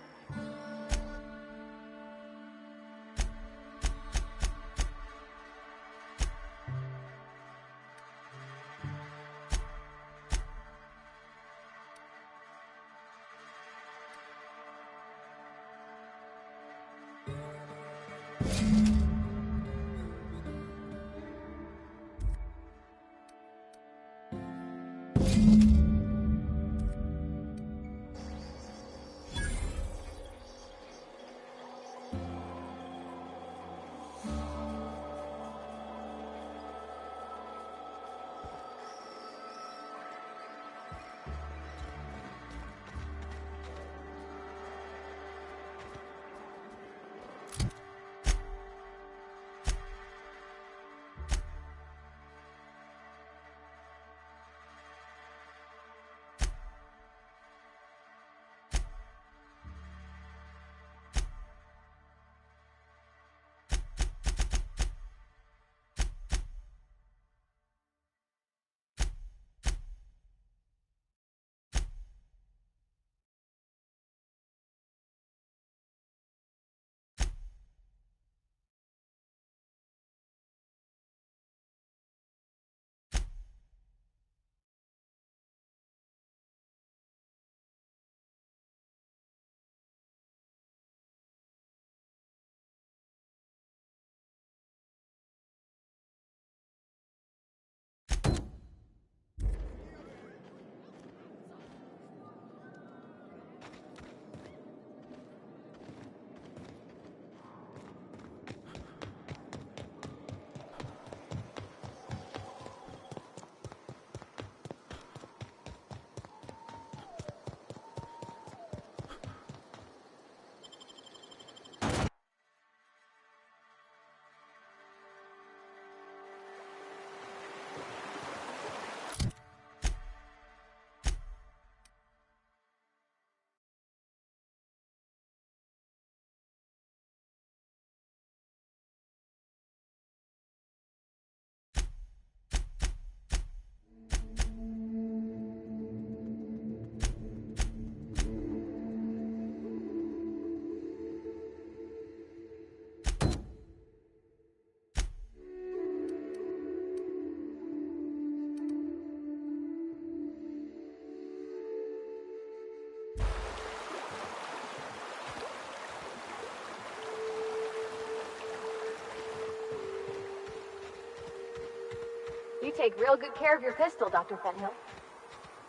You take real good care of your pistol, Dr. Fenhill.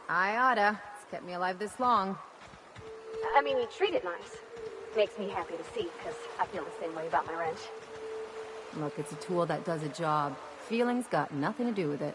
I oughta. It's kept me alive this long. I mean, you treat it nice. Makes me happy to see, because I feel the same way about my wrench. Look, it's a tool that does a job. Feelings got nothing to do with it.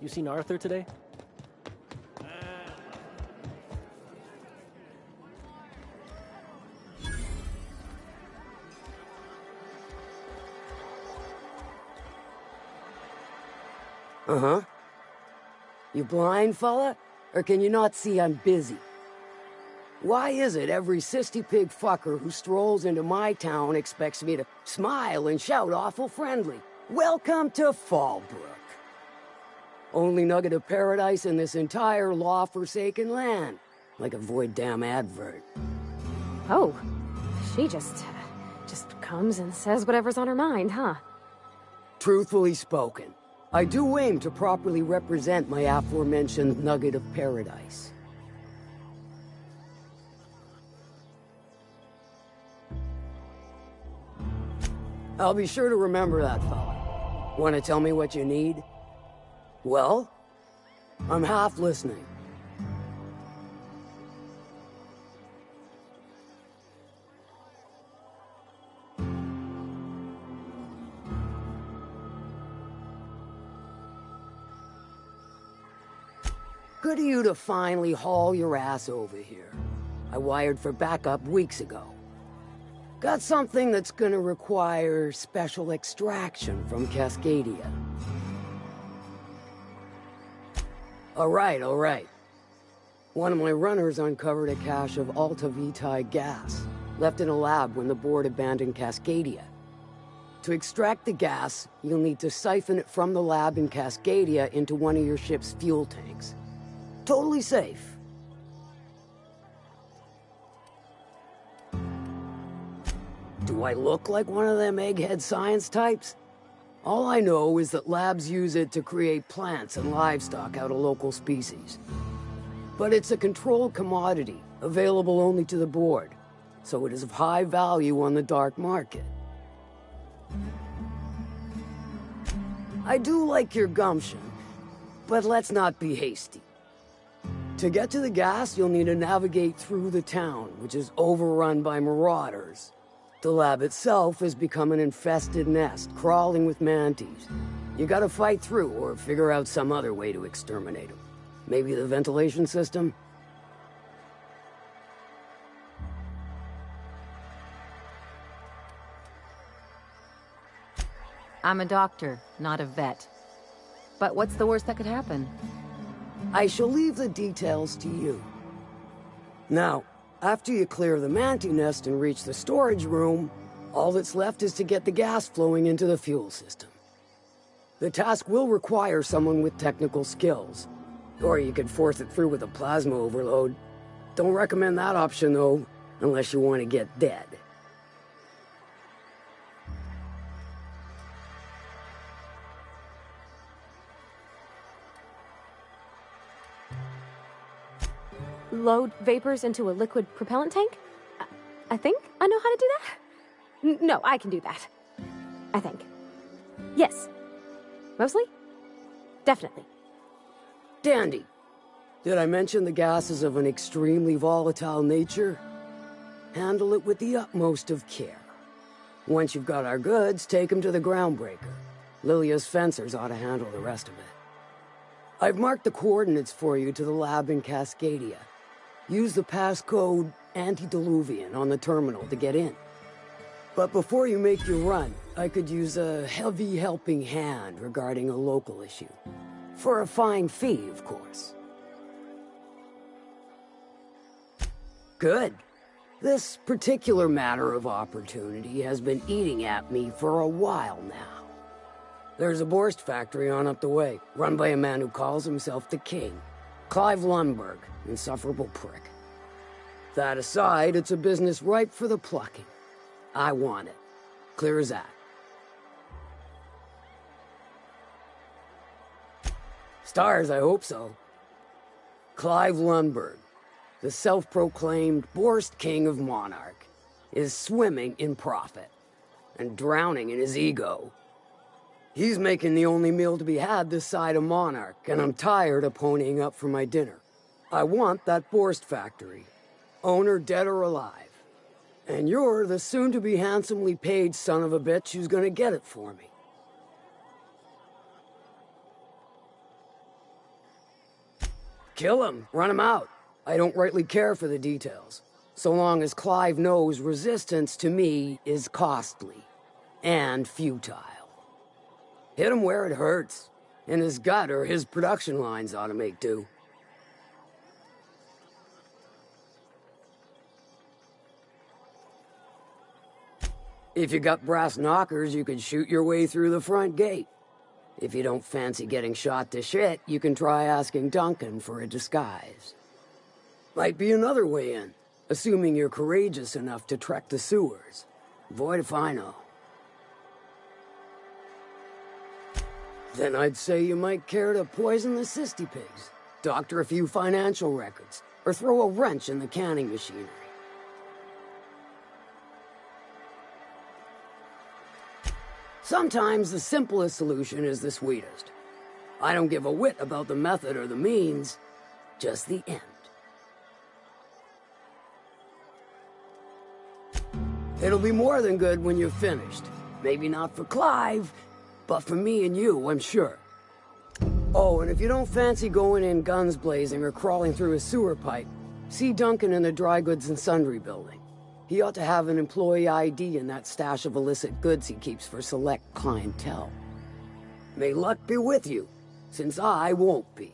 You seen Arthur today? Uh-huh. You blind, fella? Or can you not see I'm busy? Why is it every sissy pig fucker who strolls into my town expects me to smile and shout awful friendly? Welcome to Fallbrook. Only nugget of paradise in this entire law-forsaken land. Like a void damn advert. Oh, she just comes and says whatever's on her mind, huh? Truthfully spoken, I do aim to properly represent my aforementioned nugget of paradise. I'll be sure to remember that, fella. Want to tell me what you need? Well, I'm half listening. Good of you to finally haul your ass over here. I wired for backup weeks ago. Got something that's gonna require special extraction from Cascadia. All right. One of my runners uncovered a cache of Alta Vitae gas, left in a lab when the board abandoned Cascadia. To extract the gas, you'll need to siphon it from the lab in Cascadia into one of your ship's fuel tanks. Totally safe. Do I look like one of them egghead science types? All I know is that labs use it to create plants and livestock out of local species. But it's a controlled commodity, available only to the board, so it is of high value on the dark market. I do like your gumption, but let's not be hasty. To get to the gas, you'll need to navigate through the town, which is overrun by marauders. The lab itself has become an infested nest, crawling with mantis. You gotta fight through, or figure out some other way to exterminate them. Maybe the ventilation system? I'm a doctor, not a vet. But what's the worst that could happen? I shall leave the details to you. Now, after you clear the mantis nest and reach the storage room, all that's left is to get the gas flowing into the fuel system. The task will require someone with technical skills. Or you could force it through with a plasma overload. Don't recommend that option, though, unless you want to get dead. Load vapors into a liquid propellant tank? I think I know how to do that. No, I can do that. I think. Yes. Mostly? Definitely. Dandy. Did I mention the gas is of an extremely volatile nature? Handle it with the utmost of care. Once you've got our goods, take them to the groundbreaker. Lilia's fencers ought to handle the rest of it. I've marked the coordinates for you to the lab in Cascadia. Use the passcode Antediluvian on the terminal to get in. But before you make your run, I could use a heavy helping hand regarding a local issue. For a fine fee, of course. Good. This particular matter of opportunity has been eating at me for a while now. There's a Borst factory on up the way, run by a man who calls himself the King. Clive Lundberg, insufferable prick. That aside, it's a business ripe for the plucking. I want it. Clear as that. Stars, I hope so. Clive Lundberg, the self-proclaimed Borst King of Monarch, is swimming in profit and drowning in his ego. He's making the only meal to be had this side of Monarch, and I'm tired of ponying up for my dinner. I want that Borst factory, owner dead or alive. And you're the soon-to-be handsomely paid son of a bitch who's gonna get it for me. Kill him, run him out. I don't rightly care for the details, so long as Clive knows resistance to me is costly and futile. Hit him where it hurts, in his gut or his production lines ought to make do. If you got brass knockers, you could shoot your way through the front gate. If you don't fancy getting shot to shit, you can try asking Duncan for a disguise. Might be another way in, assuming you're courageous enough to trek the sewers. Void if I know. Then I'd say you might care to poison the cysty pigs, doctor a few financial records, or throw a wrench in the canning machinery. Sometimes the simplest solution is the sweetest. I don't give a whit about the method or the means, just the end. It'll be more than good when you're finished. Maybe not for Clive, but for me and you, I'm sure. Oh, and if you don't fancy going in guns blazing or crawling through a sewer pipe, see Duncan in the dry goods and sundry building. He ought to have an employee ID in that stash of illicit goods he keeps for select clientele. May luck be with you, since I won't be.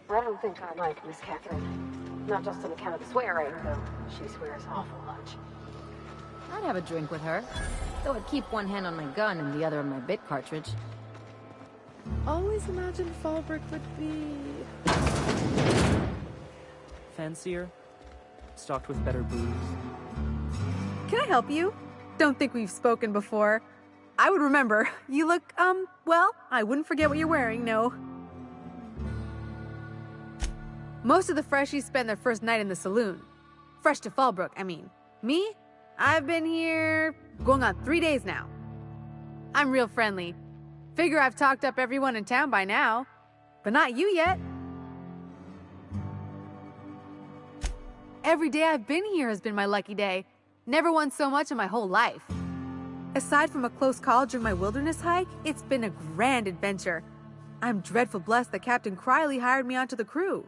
I don't think I like Miss Catherine. Not just on account of the swearing, though. She swears awful much. I'd have a drink with her, though I'd keep one hand on my gun and the other on my bit cartridge. Always imagined Fallbrook would be... fancier, stocked with better booze. Can I help you? Don't think we've spoken before. I would remember. You look, well, I wouldn't forget what you're wearing, no. Most of the freshies spend their first night in the saloon. Fresh to Fallbrook, I mean. Me? I've been here going on 3 days now. I'm real friendly. Figure I've talked up everyone in town by now. But not you yet. Every day I've been here has been my lucky day. Never won so much in my whole life. Aside from a close call during my wilderness hike, it's been a grand adventure. I'm dreadful blessed that Captain Criley hired me onto the crew.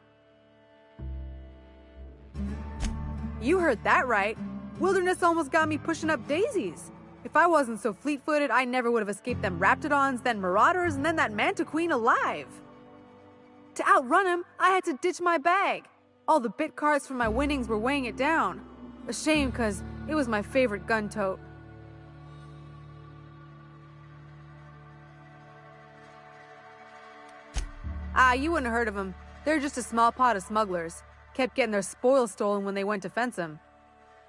You heard that right. Wilderness almost got me pushing up daisies. If I wasn't so fleet-footed, I never would have escaped them Raptidons, then Marauders, and then that Mantiqueen alive. To outrun him, I had to ditch my bag. All the bit cards from my winnings were weighing it down. A shame, cause it was my favorite gun tote. Ah, you wouldn't have heard of them. They're just a small pot of smugglers. Kept getting their spoils stolen when they went to fence them.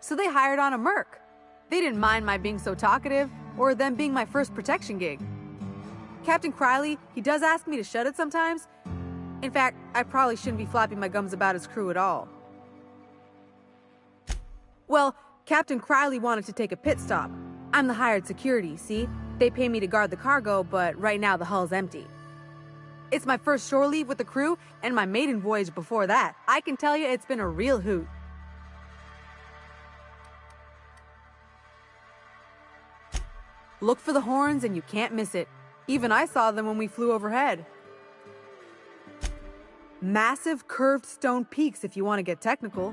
So they hired on a merc. They didn't mind my being so talkative, or them being my first protection gig. Captain Criley, he does ask me to shut it sometimes. In fact, I probably shouldn't be flapping my gums about his crew at all. Well, Captain Criley wanted to take a pit stop. I'm the hired security, see? They pay me to guard the cargo, but right now the hull's empty. It's my first shore leave with the crew, and my maiden voyage before that. I can tell you it's been a real hoot. Look for the horns and you can't miss it. Even I saw them when we flew overhead. Massive curved stone peaks if you want to get technical.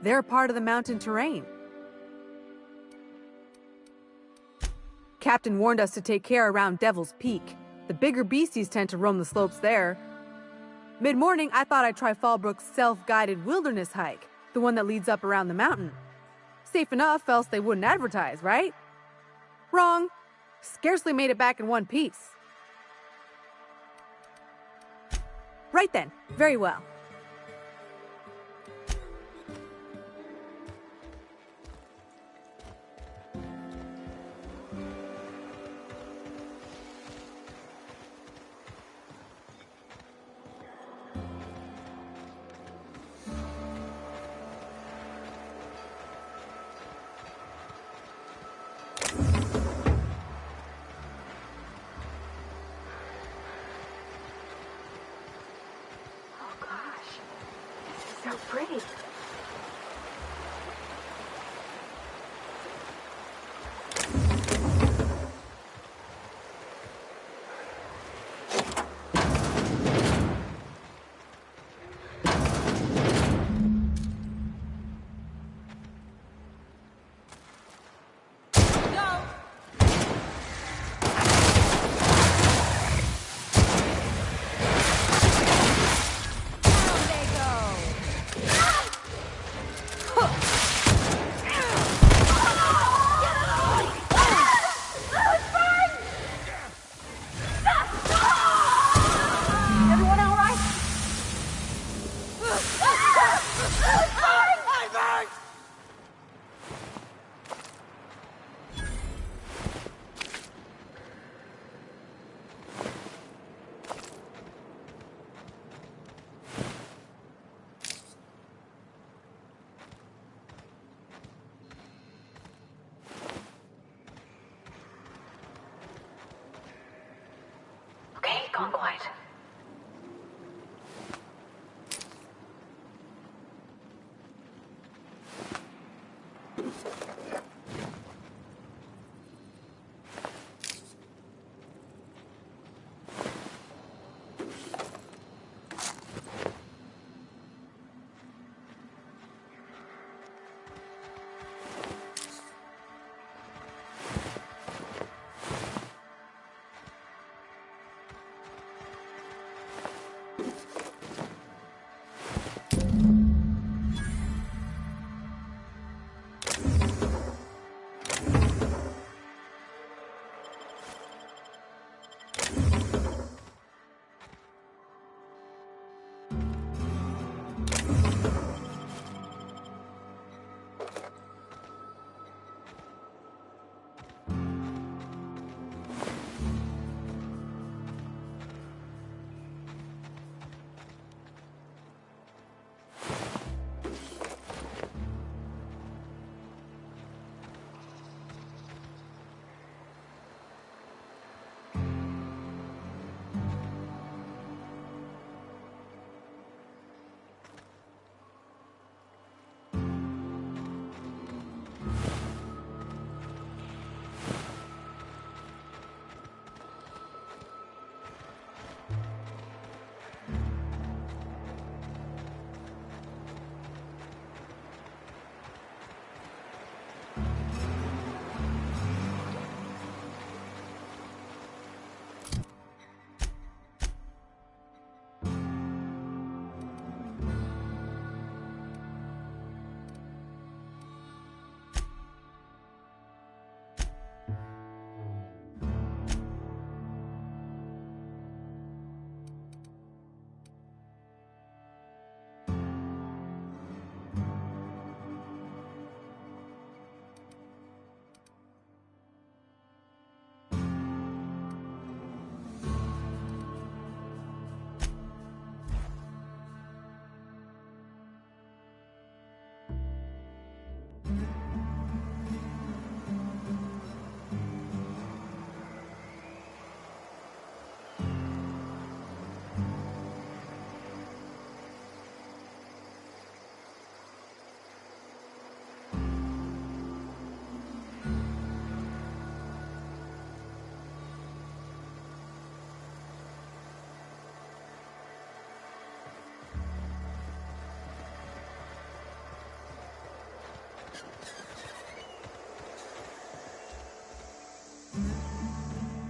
They're a part of the mountain terrain. Captain warned us to take care around Devil's Peak. The bigger beasties tend to roam the slopes there. Mid-morning, I thought I'd try Fallbrook's self-guided wilderness hike, the one that leads up around the mountain. Safe enough, else they wouldn't advertise, right? Wrong. Scarcely made it back in one piece. Right then. Very well. pretty. Okay, gone quiet.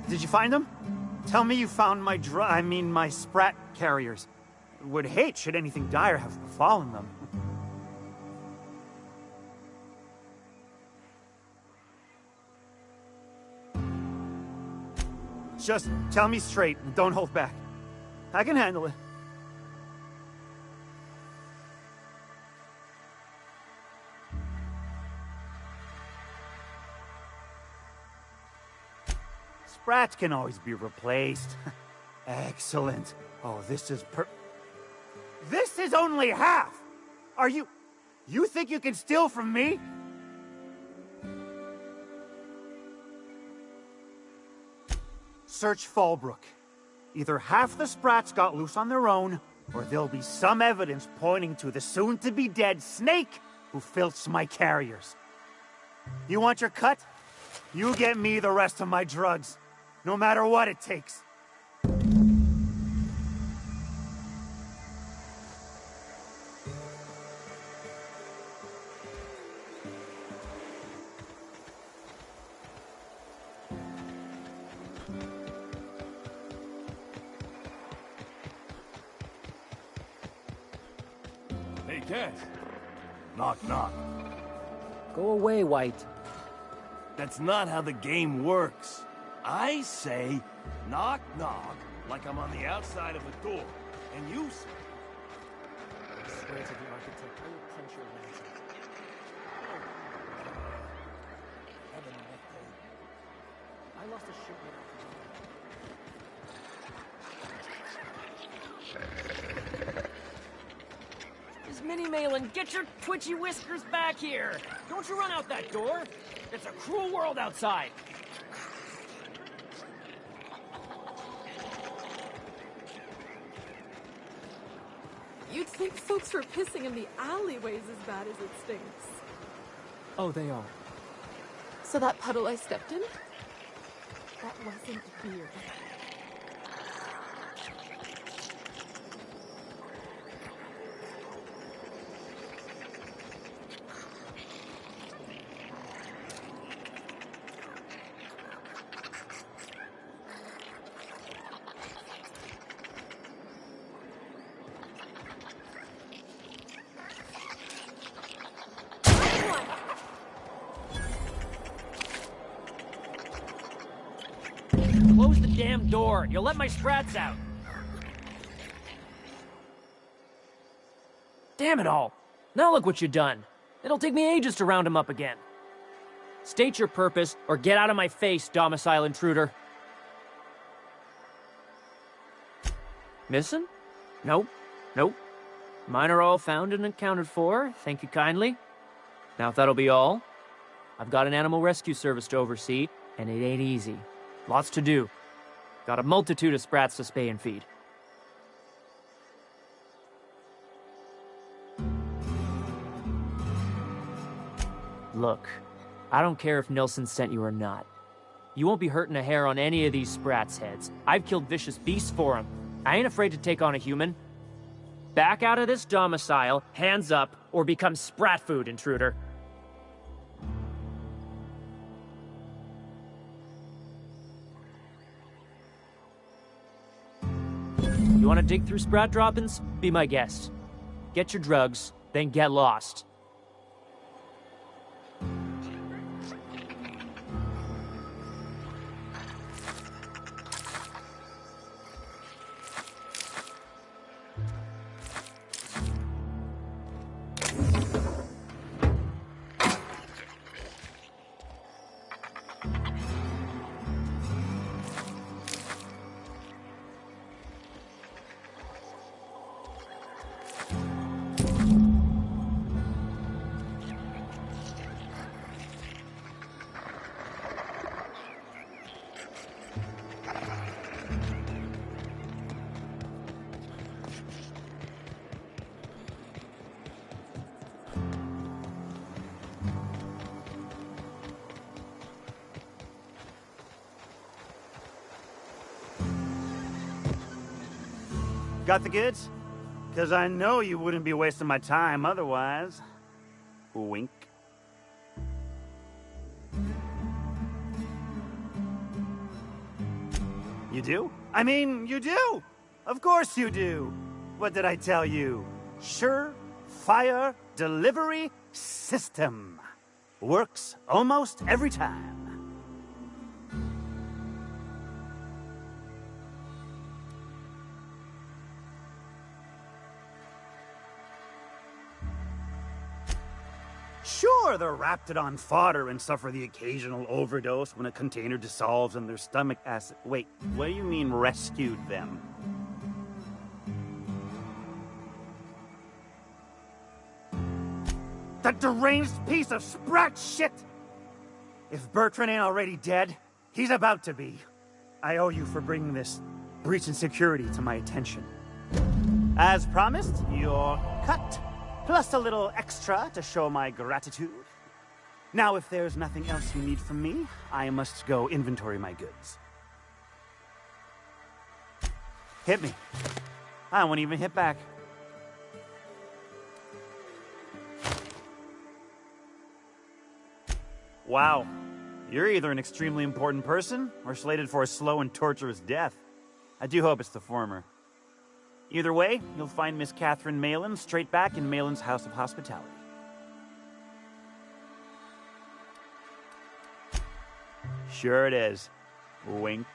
Did you find them? Tell me you found my my sprat carriers. Would hate should anything dire have befallen them. Just tell me straight and don't hold back. I can handle it. Sprats can always be replaced. Excellent. Oh, this is This is only half! Are you think you can steal from me? Search Fallbrook. Either half the Sprats got loose on their own, or there'll be some evidence pointing to the soon-to-be-dead snake who filched my carriers. You want your cut? You get me the rest of my drugs, no matter what it takes. Hey, Cat. Knock, knock. Go away, White. That's not how the game works. I say, knock, knock, like I'm on the outside of a door. And you say... I swear to the architect, I will punch your lantern. I lost a shipment. Miss Minnie Malin, get your twitchy whiskers back here! Don't you run out that door! It's a cruel world outside! You'd think folks were pissing in the alleyways as bad as it stinks. Oh, they are. So that puddle I stepped in? That wasn't beer. Close the damn door. You'll let my sprats out. Damn it all. Now look what you've done. It'll take me ages to round him up again. State your purpose, or get out of my face, domicile intruder. Missing? Nope. Nope. Mine are all found and accounted for. Thank you kindly. Now if that'll be all, I've got an animal rescue service to oversee, and it ain't easy. Lots to do. Got a multitude of sprats to spay and feed. Look, I don't care if Nilsson sent you or not. You won't be hurting a hair on any of these sprats' heads. I've killed vicious beasts for them. I ain't afraid to take on a human. Back out of this domicile, hands up, or become sprat food, intruder. You want to dig through sprat droppings? Be my guest. Get your drugs, then get lost. Got the goods? Because I know you wouldn't be wasting my time otherwise. Wink. You do? I mean, you do! Of course you do! What did I tell you? Sure-fire delivery system. Works almost every time. Sure, they're Raptidon fodder and suffer the occasional overdose when a container dissolves in their stomach acid. Wait, what do you mean rescued them? That deranged piece of sprat shit! If Bertrand ain't already dead, he's about to be. I owe you for bringing this breach in security to my attention. As promised, your cut, plus a little extra to show my gratitude. Now, if there's nothing else you need from me, I must go inventory my goods. Hit me. I won't even hit back. Wow. You're either an extremely important person or slated for a slow and torturous death. I do hope it's the former. Either way, you'll find Miss Catherine Malin straight back in Malin's House of Hospitality. Sure it is. Wink.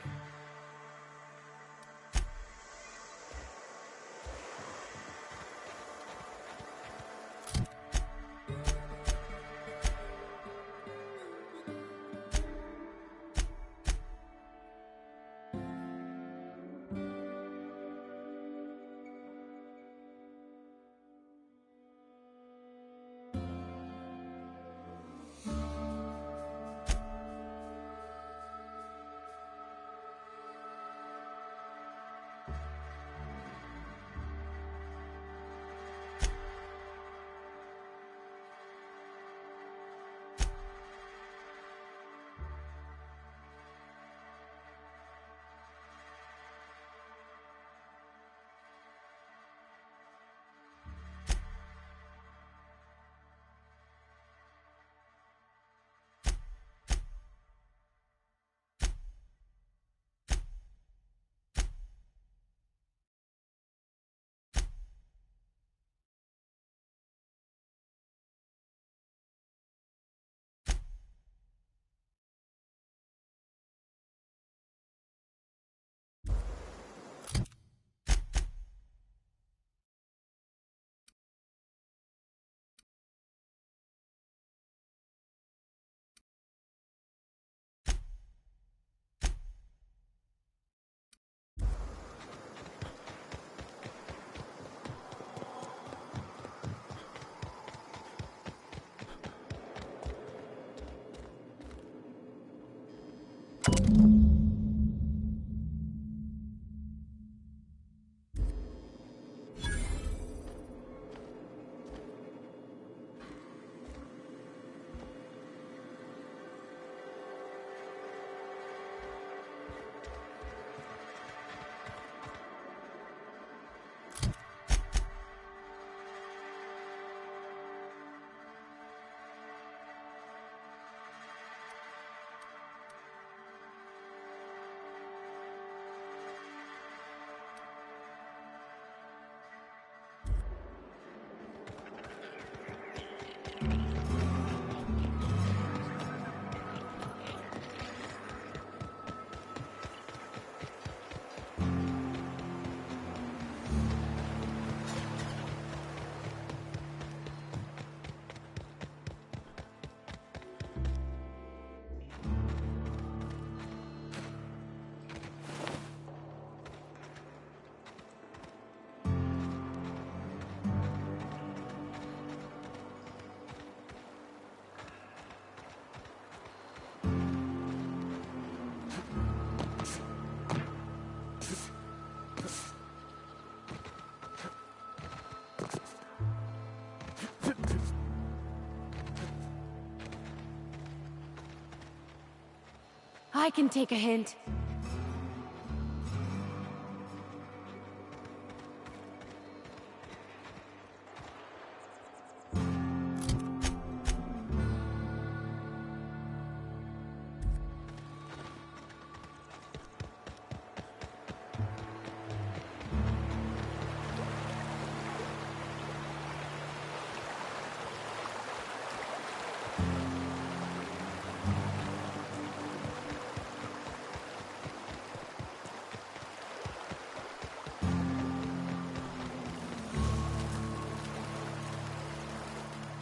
I can take a hint.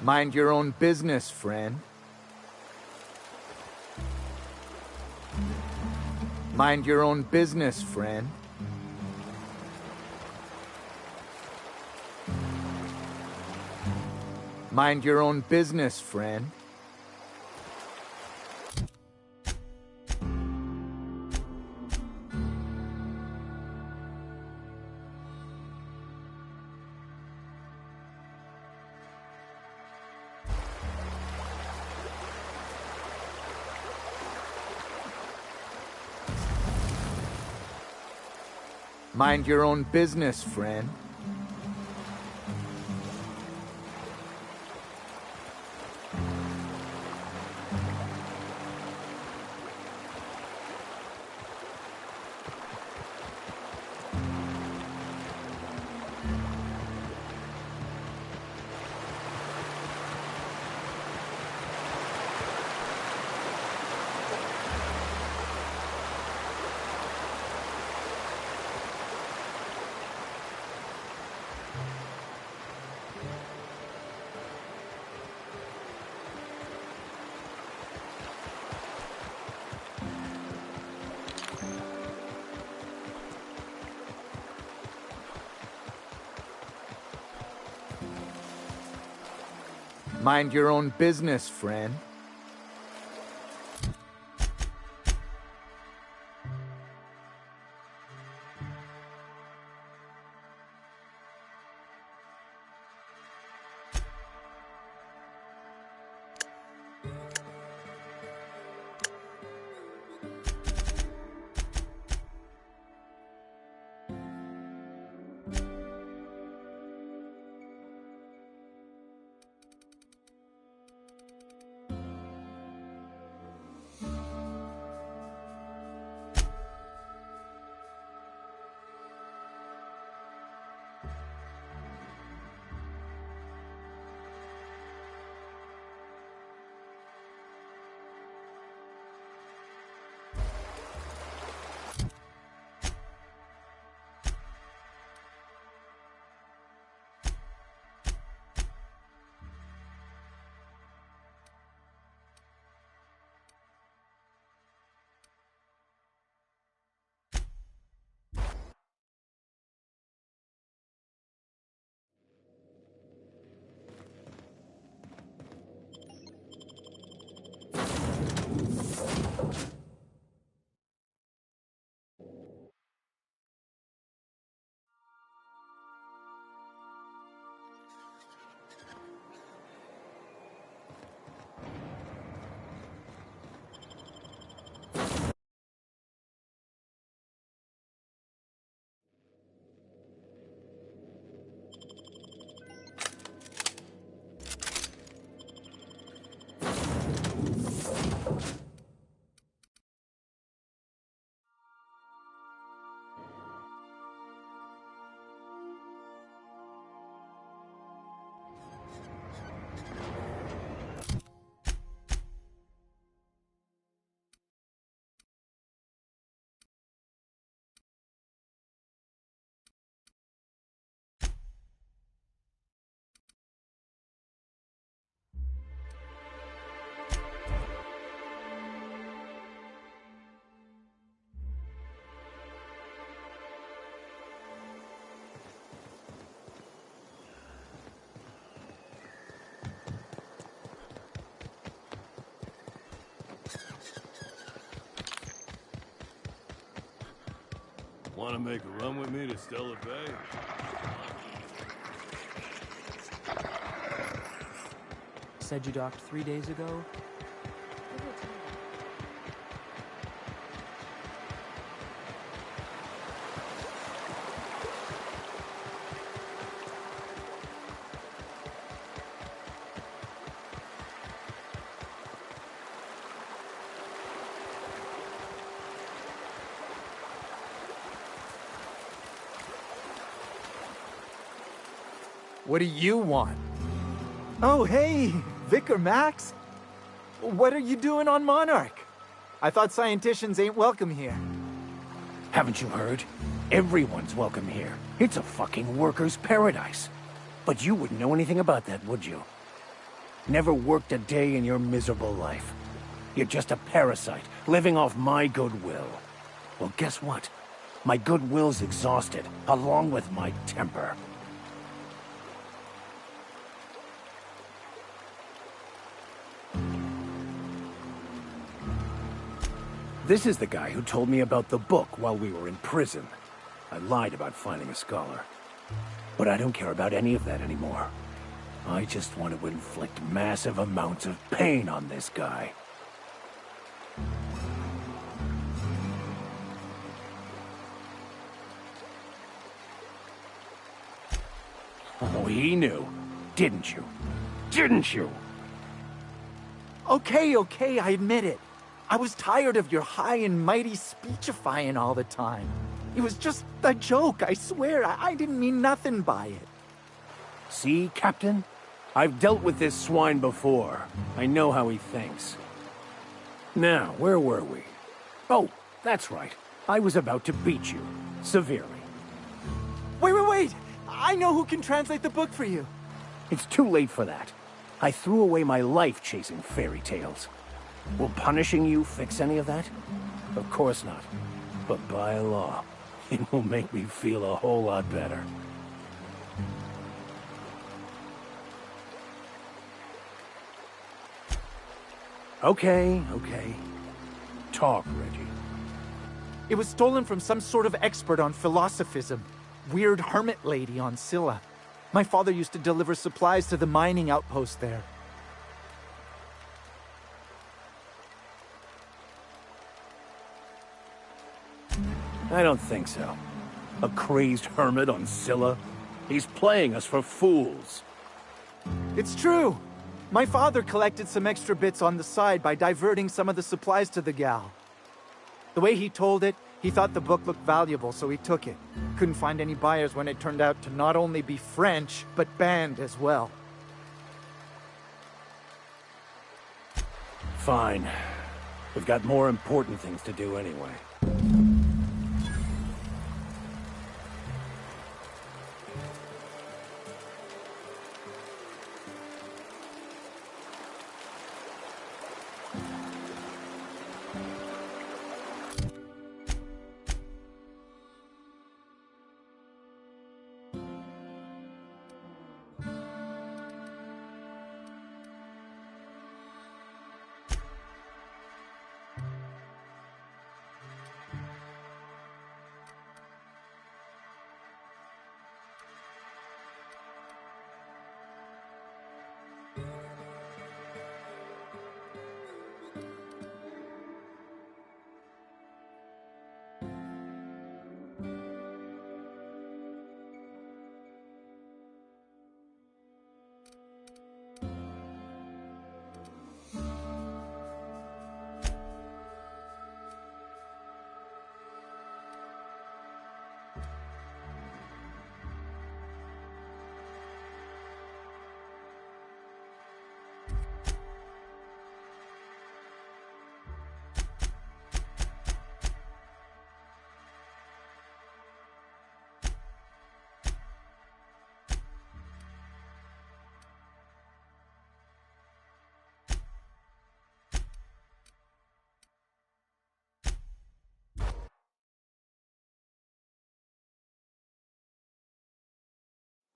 Mind your own business, friend. Mind your own business, friend. Mind your own business, friend. Mind your own business, friend. Mind your own business, friend. Want to make a run with me to Stellar Bay? Said you docked 3 days ago? What do you want? Oh, hey, Vicar Max. What are you doing on Monarch? I thought scienticians ain't welcome here. Haven't you heard? Everyone's welcome here. It's a fucking worker's paradise. But you wouldn't know anything about that, would you? Never worked a day in your miserable life. You're just a parasite, living off my goodwill. Well, guess what? My goodwill's exhausted, along with my temper. This is the guy who told me about the book while we were in prison. I lied about finding a scholar. But I don't care about any of that anymore. I just want to inflict massive amounts of pain on this guy. Oh, he knew. Didn't you? Didn't you? Okay, I admit it. I was tired of your high and mighty speechifying all the time. It was just a joke, I swear. I didn't mean nothing by it. See, Captain? I've dealt with this swine before. I know how he thinks. Now, where were we? Oh, that's right. I was about to beat you. Severely. Wait! I know who can translate the book for you. It's too late for that. I threw away my life chasing fairy tales. Will punishing you fix any of that? Of course not. But by law, it will make me feel a whole lot better. Okay. Talk, Reggie. It was stolen from some sort of expert on philosophism. Weird hermit lady on Scylla. My father used to deliver supplies to the mining outpost there. I don't think so. A crazed hermit on Scylla? He's playing us for fools. It's true. My father collected some extra bits on the side by diverting some of the supplies to the gal. The way he told it, he thought the book looked valuable, so he took it. Couldn't find any buyers when it turned out to not only be French, but banned as well. Fine. We've got more important things to do anyway.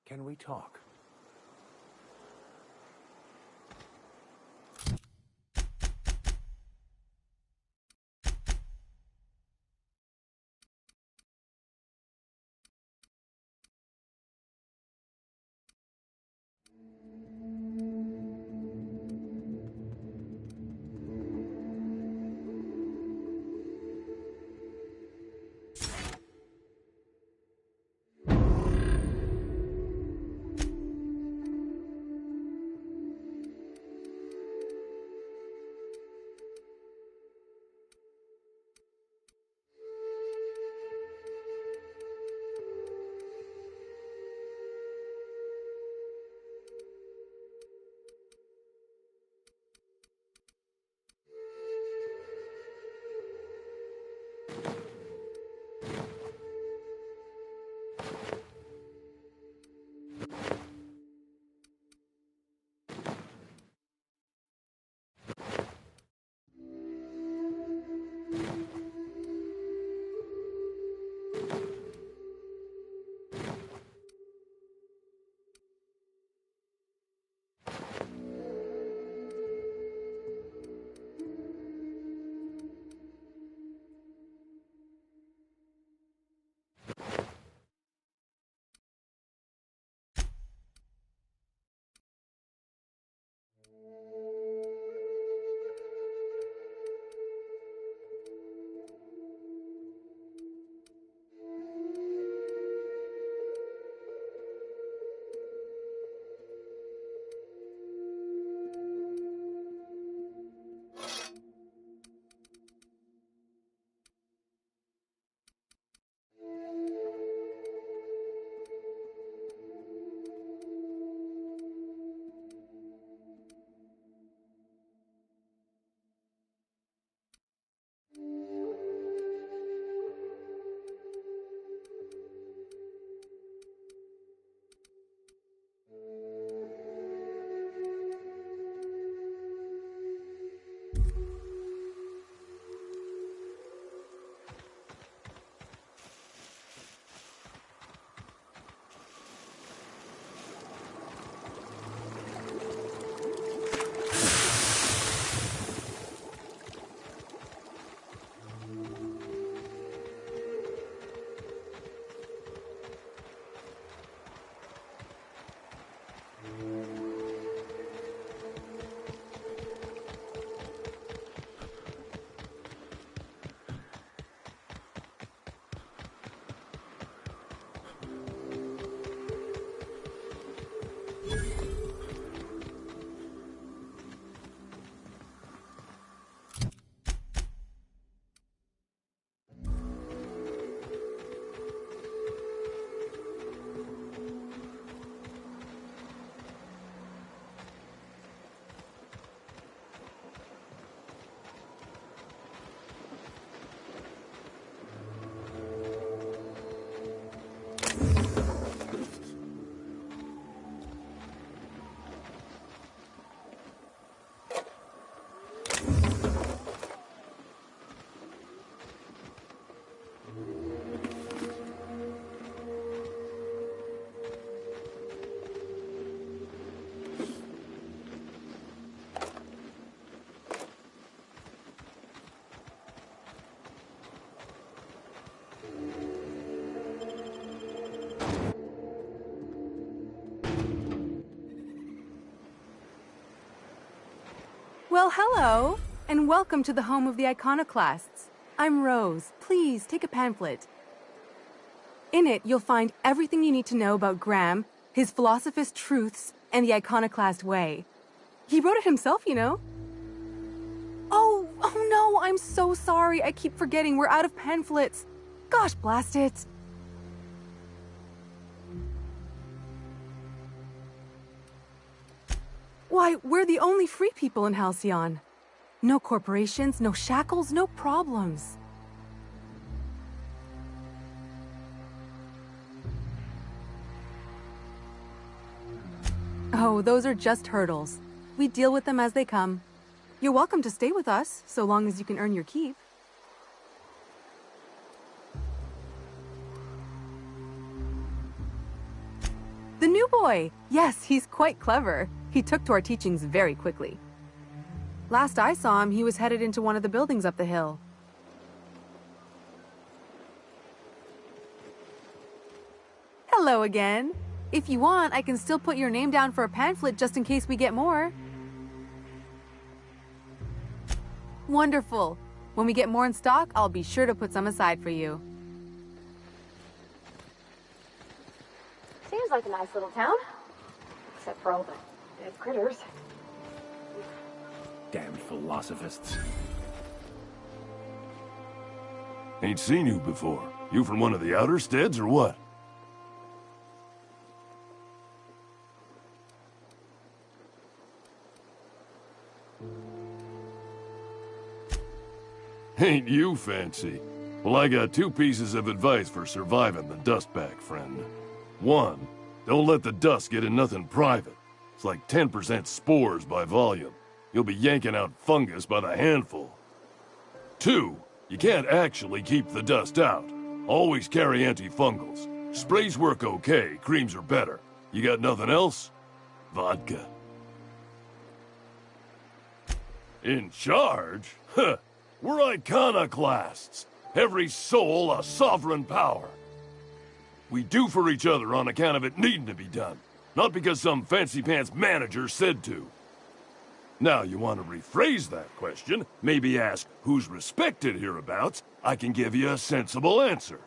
Can we talk? Well, hello, and welcome to the home of the iconoclasts. I'm Rose. Please take a pamphlet. In it, you'll find everything you need to know about Graham, his philosophist truths, and the iconoclast way. He wrote it himself, you know. Oh no, I'm so sorry. I keep forgetting we're out of pamphlets. Gosh, blast it. Why, we're the only free people in Halcyon. No corporations, no shackles, no problems. Oh, those are just hurdles. We deal with them as they come. You're welcome to stay with us, so long as you can earn your keep. The new boy! Yes, he's quite clever. He took to our teachings very quickly. Last I saw him, he was headed into one of the buildings up the hill. Hello again. If you want, I can still put your name down for a pamphlet just in case we get more. Wonderful. When we get more in stock, I'll be sure to put some aside for you. Seems like a nice little town. Except for all the dead critters. Damn philosophists. Ain't seen you before. You from one of the outer steads or what? Ain't you fancy? Well, I got 2 pieces of advice for surviving the dustbag, friend. 1, don't let the dust get in nothing private. It's like 10% spores by volume. You'll be yanking out fungus by the handful. 2, you can't actually keep the dust out. Always carry antifungals. Sprays work okay, creams are better. You got nothing else? Vodka. In charge? Huh. We're iconoclasts. Every soul a sovereign power. We do for each other on account of it needing to be done, not because some fancy-pants manager said to. Now, you want to rephrase that question, maybe ask who's respected hereabouts, I can give you a sensible answer.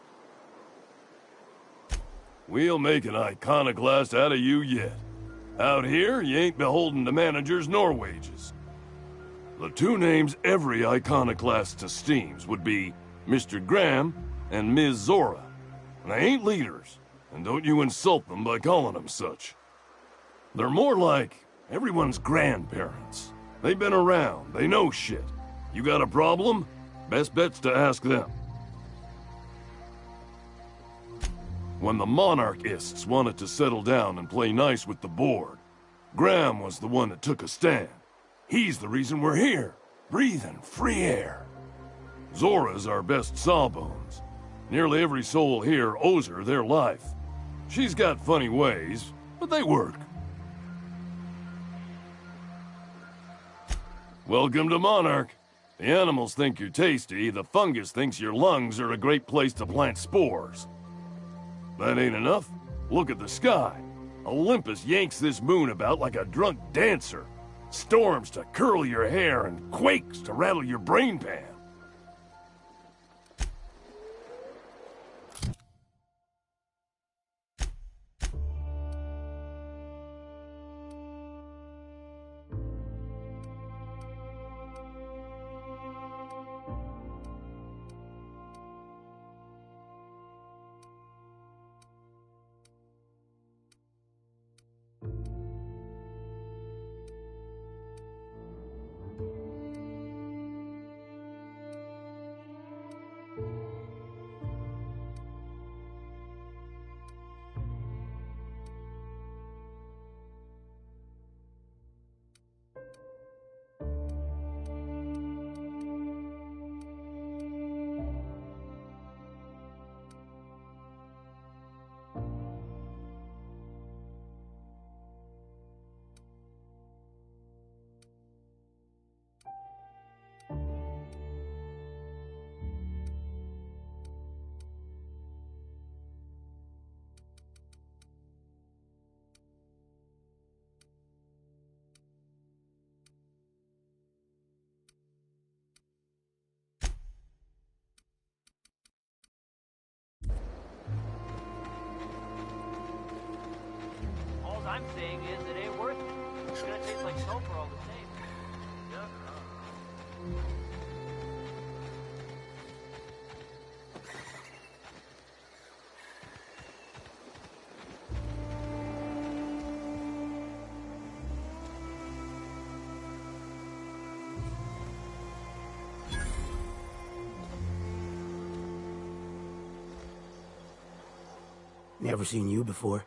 We'll make an iconoclast out of you yet. Out here, you ain't beholden to managers nor wages. The 2 names every iconoclast esteems would be Mr. Graham and Ms. Zora. And they ain't leaders, and don't you insult them by calling them such. They're more like everyone's grandparents. They've been around, they know shit. You got a problem? Best bet's to ask them. When the monarchists wanted to settle down and play nice with the board, Graham was the one that took a stand. He's the reason we're here, breathing free air. Zora's our best sawbones. Nearly every soul here owes her their life. She's got funny ways, but they work. Welcome to Monarch. The animals think you're tasty, the fungus thinks your lungs are a great place to plant spores. That ain't enough. Look at the sky. Olympus yanks this moon about like a drunk dancer. Storms to curl your hair and quakes to rattle your brain pan. thing is, it ain't worth it. It's gonna taste like sulfur all the same. Never seen you before.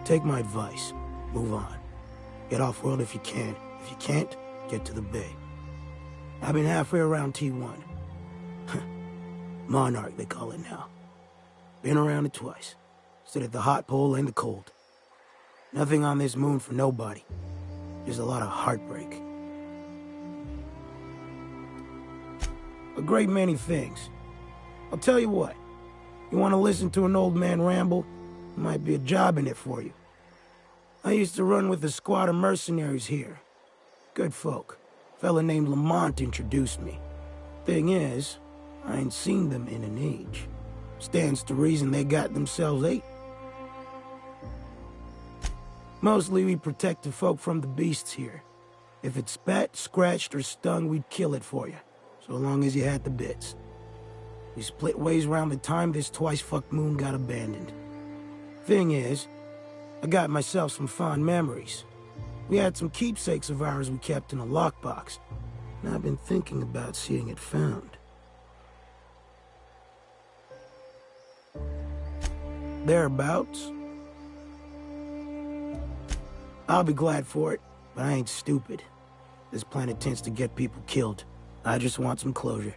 Take my advice. Move on. Get off-world if you can. If you can't, get to the bay. I've been halfway around T1. Monarch, they call it now. Been around it twice. Stood at the hot pole and the cold. Nothing on this moon for nobody. Just a lot of heartbreak. A great many things. I'll tell you what. You want to listen to an old man ramble? Might be a job in it for you. I used to run with a squad of mercenaries here. Good folk. Fella named Lamont introduced me. Thing is, I ain't seen them in an age. Stands to reason they got themselves ate. Mostly we protect the folk from the beasts here. If it spat, scratched, or stung, we'd kill it for you. So long as you had the bits. We split ways around the time this twice-fucked moon got abandoned. Thing is, I got myself some fond memories. We had some keepsakes of ours we kept in a lockbox, and I've been thinking about seeing it found. Thereabouts. I'll be glad for it, but I ain't stupid. This planet tends to get people killed. I just want some closure.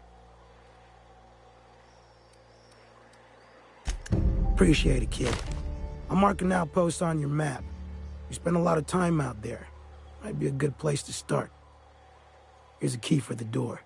Appreciate it, kid. I'll mark an outpost on your map. You spend a lot of time out there. Might be a good place to start. Here's a key for the door.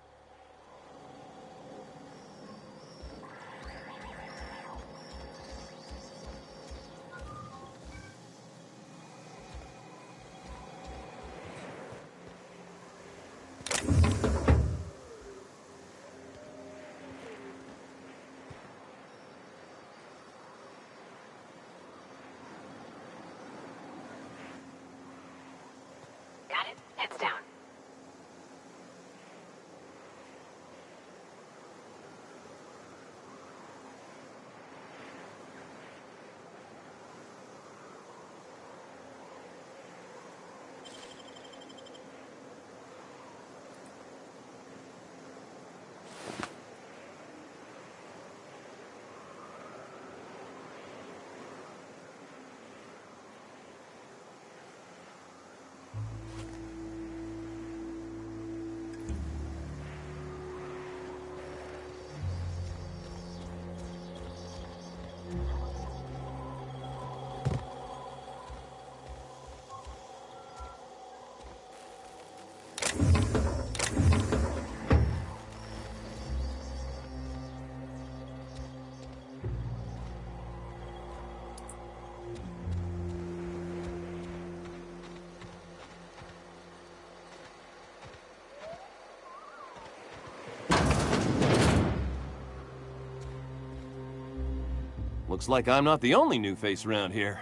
Looks like I'm not the only new face around here.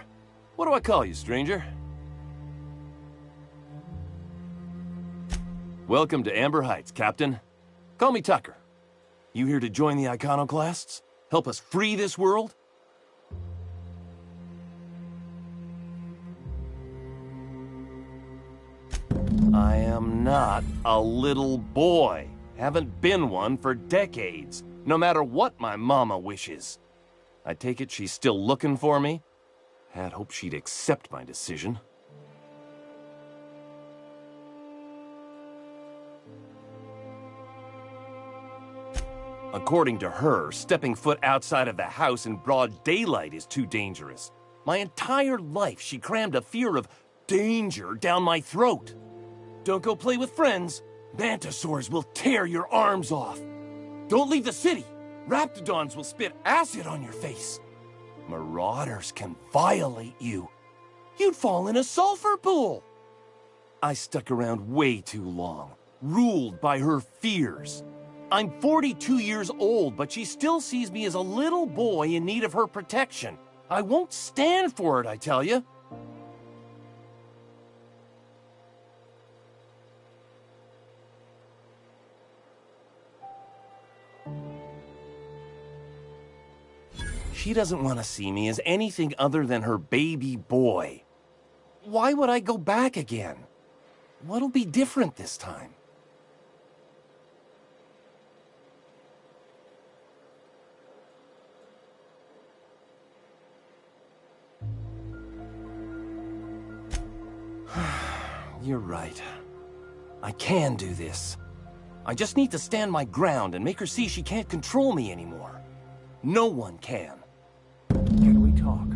What do I call you, stranger? Welcome to Amber Heights, Captain. Call me Tucker. You here to join the Iconoclasts? Help us free this world? I am not a little boy. Haven't been one for decades, no matter what my mama wishes. I take it she's still looking for me? Had hoped she'd accept my decision. According to her, stepping foot outside of the house in broad daylight is too dangerous. My entire life, she crammed a fear of danger down my throat. Don't go play with friends. Mantisaurs will tear your arms off. Don't leave the city. Raptidons will spit acid on your face. Marauders can violate you. You'd fall in a sulfur pool. I stuck around way too long, ruled by her fears. I'm 42 years old, but she still sees me as a little boy in need of her protection. I won't stand for it, I tell you. She doesn't want to see me as anything other than her baby boy. Why would I go back again? What'll be different this time? You're right. I can do this. I just need to stand my ground and make her see she can't control me anymore. No one can. Can we talk?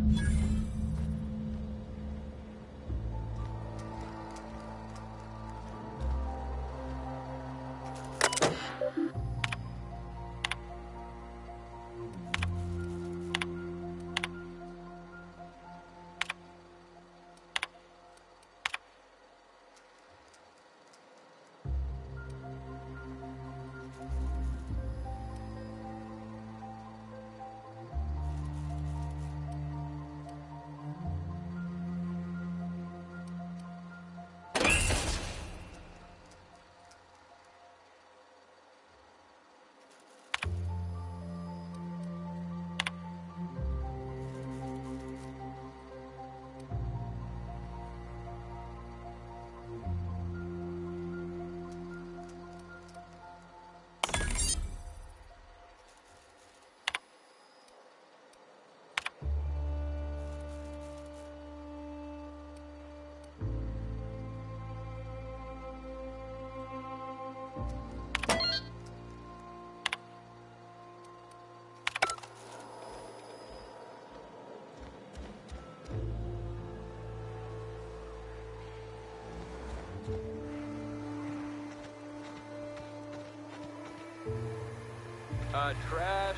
A trash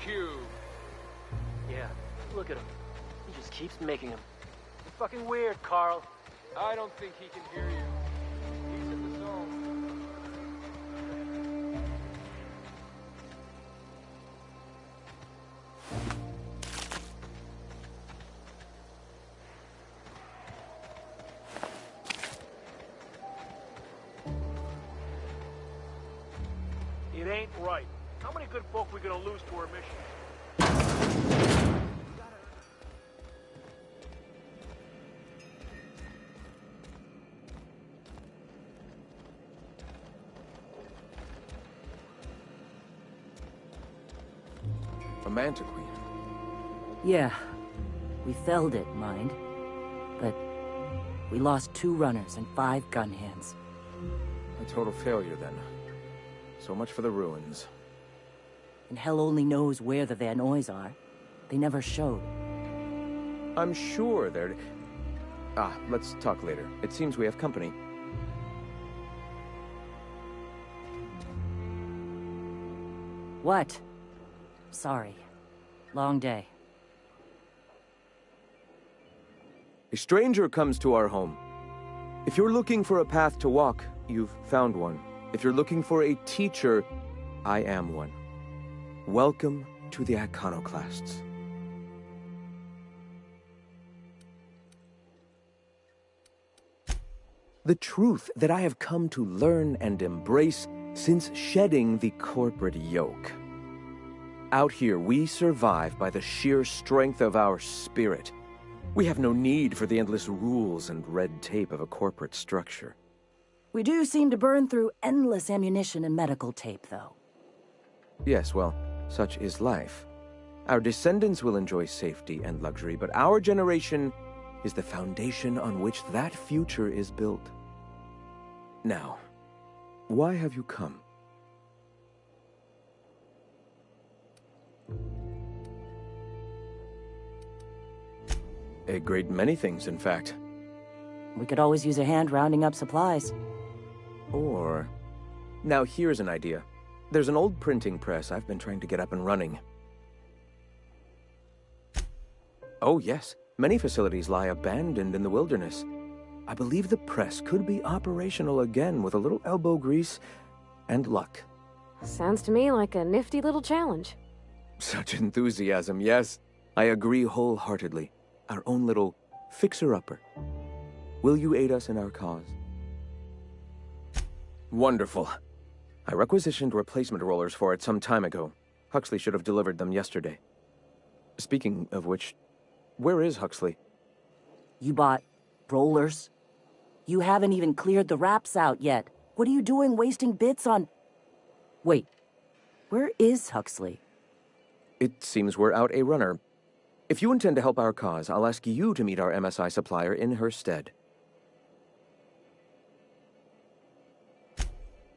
cube. Yeah, look at him. He just keeps making them. You're fucking weird, Carl. I don't think he can hear you. He's in the zone. It ain't right. How many good folk we gonna lose to our mission? A Manta Queen. Yeah. We felled it, mind. But we lost 2 runners and 5 gun hands. A total failure, then. So much for the ruins. And hell only knows where the Van Oys are. They never showed. I'm sure they're... let's talk later. It seems we have company. What? Sorry. Long day. A stranger comes to our home. If you're looking for a path to walk, you've found one. If you're looking for a teacher, I am one. Welcome to the Iconoclasts. The truth that I have come to learn and embrace since shedding the corporate yoke. Out here, we survive by the sheer strength of our spirit. We have no need for the endless rules and red tape of a corporate structure. We do seem to burn through endless ammunition and medical tape, though. Yes, well, such is life. Our descendants will enjoy safety and luxury, but our generation is the foundation on which that future is built. Now, why have you come? A great many things, in fact. We could always use a hand rounding up supplies. Or... Now here's an idea. There's an old printing press I've been trying to get up and running. Oh yes, many facilities lie abandoned in the wilderness. I believe the press could be operational again with a little elbow grease and luck. Sounds to me like a nifty little challenge. Such enthusiasm, yes. I agree wholeheartedly. Our own little fixer-upper. Will you aid us in our cause? Wonderful. I requisitioned replacement rollers for it some time ago. Huxley should have delivered them yesterday. Speaking of which, where is Huxley? You bought rollers? You haven't even cleared the wraps out yet. What are you doing wasting bits on... Wait, where is Huxley? It seems we're out a runner. If you intend to help our cause, I'll ask you to meet our MSI supplier in her stead.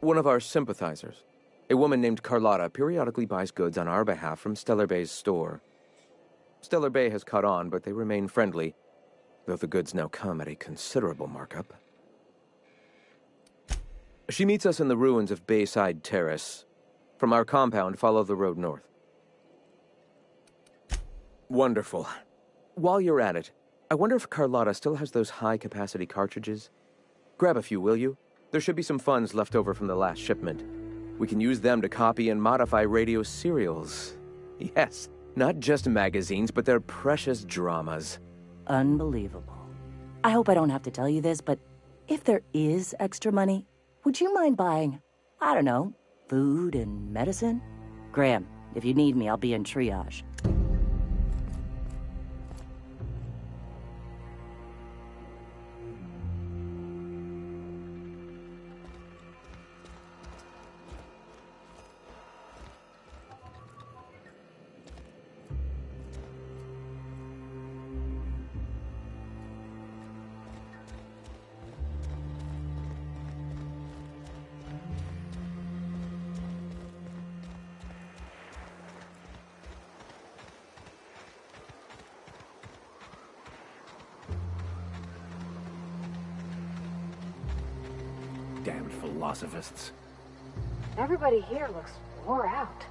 One of our sympathizers, a woman named Carlotta, periodically buys goods on our behalf from Stellar Bay's store. Stellar Bay has caught on, but they remain friendly, though the goods now come at a considerable markup. She meets us in the ruins of Bayside Terrace. From our compound, follow the road north. Wonderful. While you're at it, I wonder if Carlotta still has those high-capacity cartridges? Grab a few, will you? There should be some funds left over from the last shipment. We can use them to copy and modify radio serials. Yes, not just magazines, but their precious dramas. Unbelievable. I hope I don't have to tell you this, but if there is extra money, would you mind buying, I don't know, food and medicine? Graham, if you need me, I'll be in triage. Damned philosophists. Everybody here looks wore out.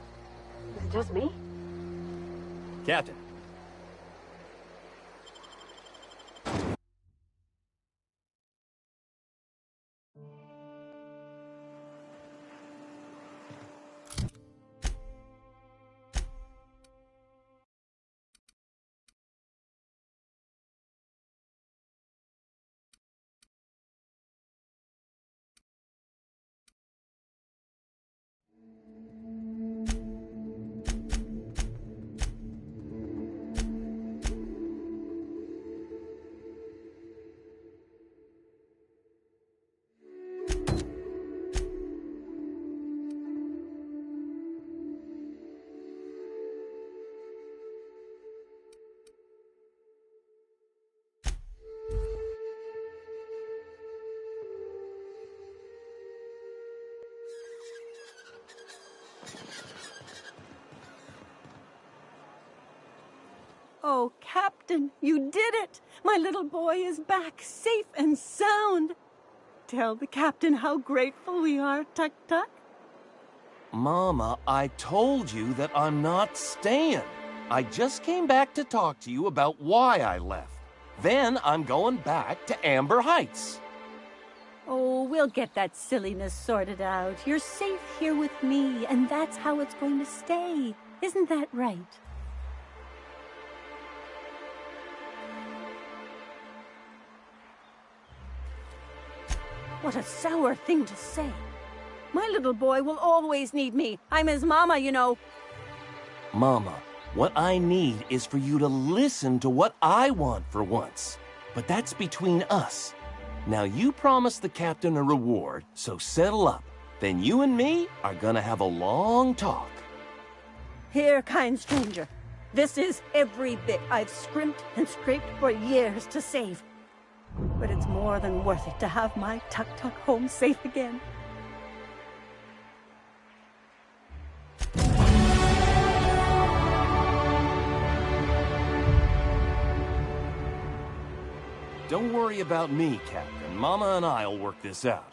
Is it just me? Captain. Oh, Captain, you did it! My little boy is back, safe and sound. Tell the Captain how grateful we are, Tuck Tuck. Mama, I told you that I'm not staying. I just came back to talk to you about why I left. Then I'm going back to Amber Heights. Oh, we'll get that silliness sorted out. You're safe here with me, and that's how it's going to stay. Isn't that right? What a sour thing to say. My little boy will always need me. I'm his mama, you know. Mama, what I need is for you to listen to what I want for once. But that's between us. Now you promised the captain a reward, so settle up. Then you and me are gonna have a long talk. Here, kind stranger. This is every bit I've scrimped and scraped for years to save. But it's more than worth it to have my Tuck Tuck home safe again. Don't worry about me, Captain. Mama and I'll work this out.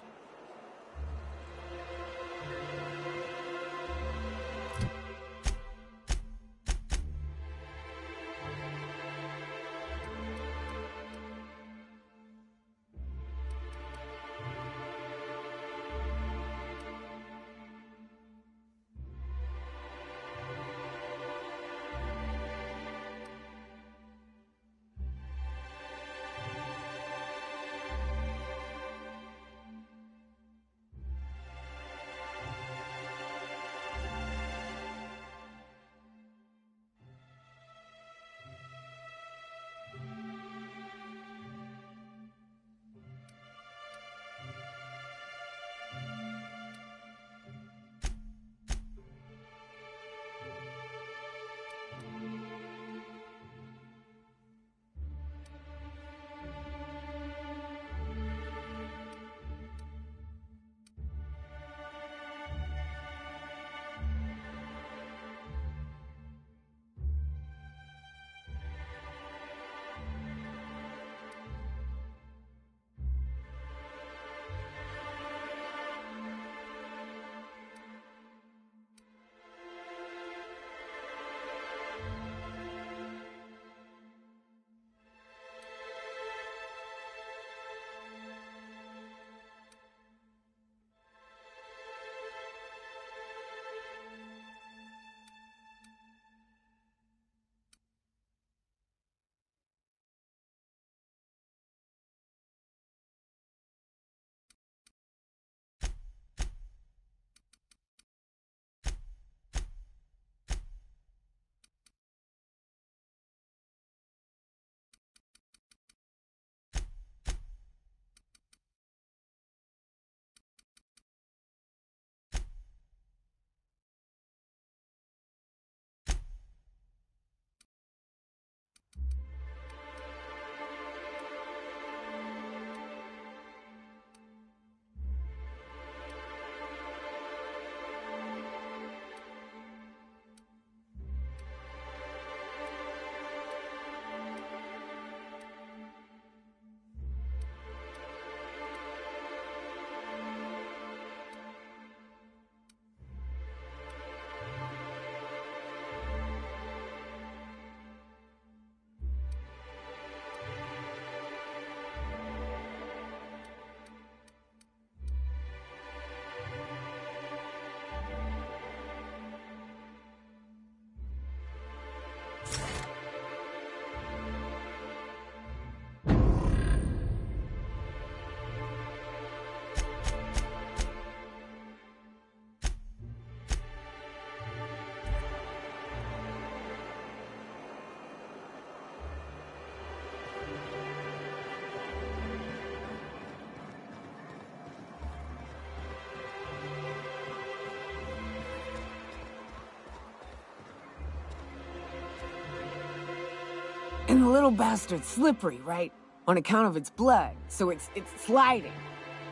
And the little bastard's slippery, right? On account of its blood, so it's sliding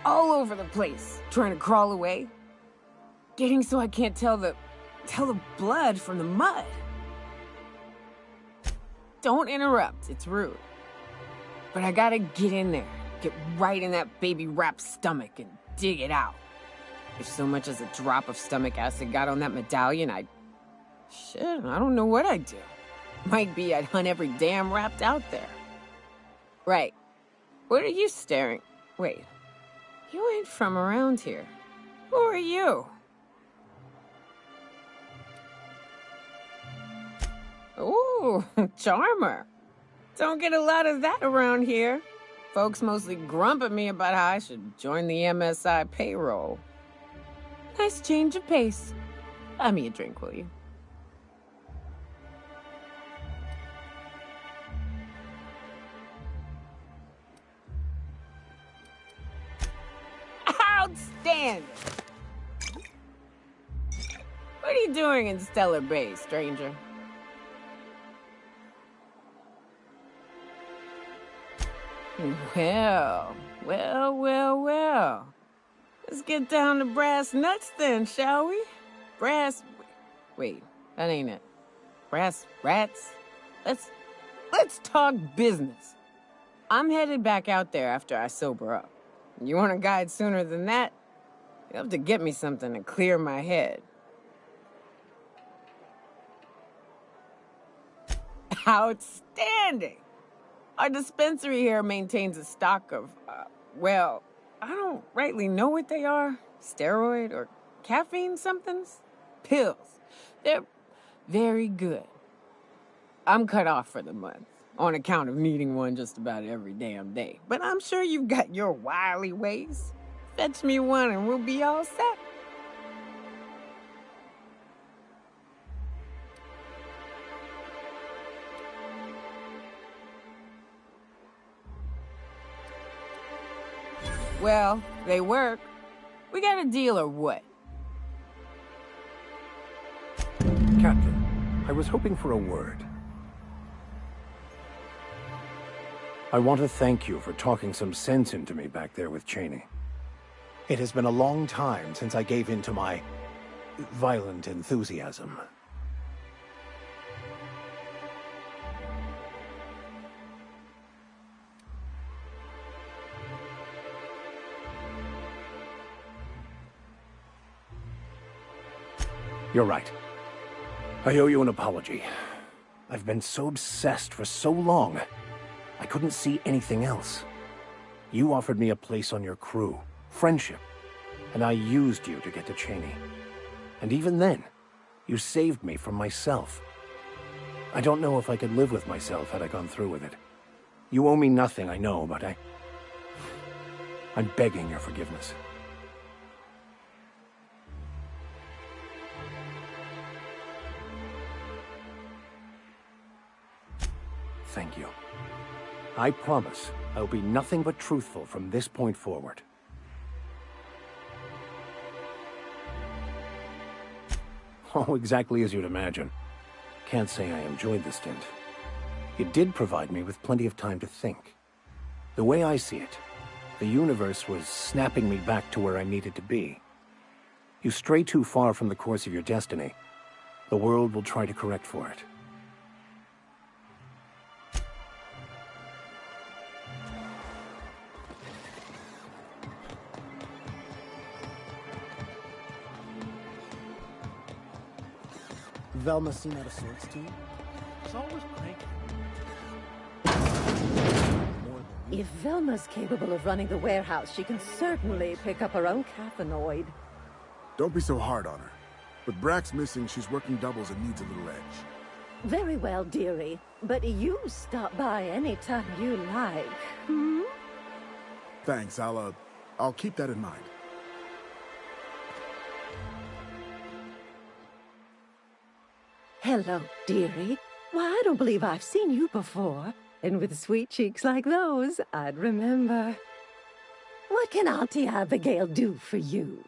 all over the place, trying to crawl away. Getting so I can't tell the blood from the mud. Don't interrupt, it's rude. But I gotta get in there, get right in that baby rap's stomach and dig it out. If so much as a drop of stomach acid got on that medallion, shit, I don't know what I'd do. Might be I'd hunt every damn rapt out there. Right. What are you staring? Wait. You ain't from around here. Who are you? Ooh, charmer. Don't get a lot of that around here. Folks mostly grump at me about how I should join the MSI payroll. Nice change of pace. Buy me a drink, will you? Outstanding! What are you doing in Stellar Bay, stranger? Well. Let's get down to brass nuts then, shall we? Wait, that ain't it. Brass rats? Let's talk business. I'm headed back out there after I sober up. You want a guide sooner than that? You'll have to get me something to clear my head. Outstanding! Our dispensary here maintains a stock of, well, I don't rightly know what they are. Steroid or caffeine somethings? Pills. They're very good. I'm cut off for the month, on account of needing one just about every damn day. But I'm sure you've got your wily ways. Fetch me one and we'll be all set. Well, they work. We got a deal or what? Captain, I was hoping for a word. I want to thank you for talking some sense into me back there with Cheney. It has been a long time since I gave in to my violent enthusiasm. You're right. I owe you an apology. I've been so obsessed for so long, I couldn't see anything else. You offered me a place on your crew, friendship, and I used you to get to Cheney. And even then, you saved me from myself. I don't know if I could live with myself had I gone through with it. You owe me nothing, I know, but I'm begging your forgiveness. Thank you. I promise I'll be nothing but truthful from this point forward. Oh, exactly as you'd imagine. Can't say I enjoyed the stint. It did provide me with plenty of time to think. The way I see it, the universe was snapping me back to where I needed to be. You stray too far from the course of your destiny, the world will try to correct for it. Velma seem out of sorts to you? It's always cranky. If Velma's capable of running the warehouse, she can certainly pick up her own caffeinoid. Don't be so hard on her. With Brack's missing, she's working doubles and needs a little edge. Very well, dearie. But you stop by any time you like. Hmm? Thanks, I'll keep that in mind. Hello, dearie. Why, I don't believe I've seen you before. And with sweet cheeks like those, I'd remember. What can Auntie Abigail do for you?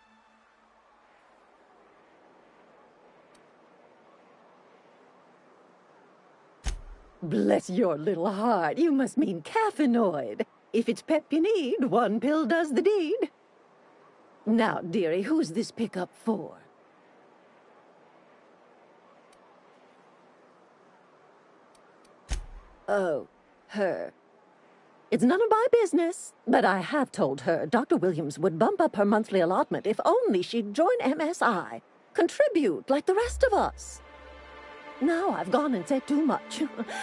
Bless your little heart. You must mean caffeinoid. If it's pep you need, one pill does the deed. Now, dearie, who's this pickup for? Oh, her. It's none of my business, but I have told her Dr. Williams would bump up her monthly allotment if only she'd join MSI. Contribute like the rest of us. Now I've gone and said too much.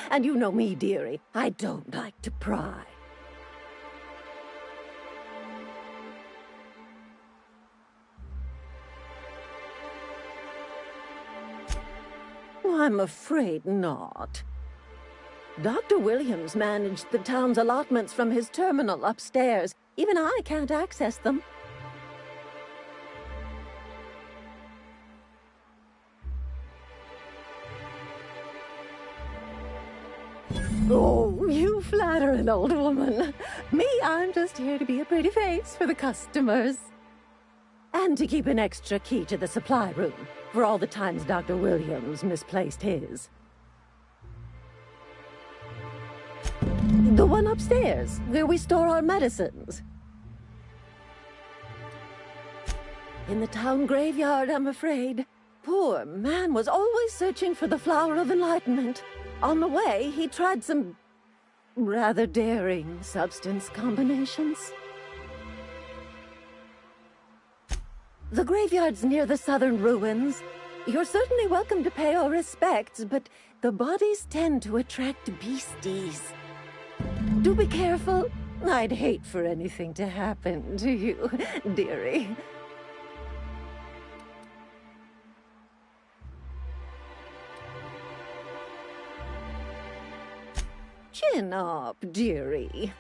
And you know me, dearie. I don't like to pry. I'm afraid not. Dr. Williams managed the town's allotments from his terminal upstairs. Even I can't access them. Oh, you flatter an old woman. Me, I'm just here to be a pretty face for the customers. And to keep an extra key to the supply room, for all the times Dr. Williams misplaced his. The one upstairs, where we store our medicines. In the town graveyard, I'm afraid. Poor man was always searching for the flower of enlightenment. On the way, he tried some rather daring substance combinations. The graveyard's near the southern ruins. You're certainly welcome to pay our respects, but the bodies tend to attract beasties. Do be careful. I'd hate for anything to happen to you, dearie. Chin up, dearie.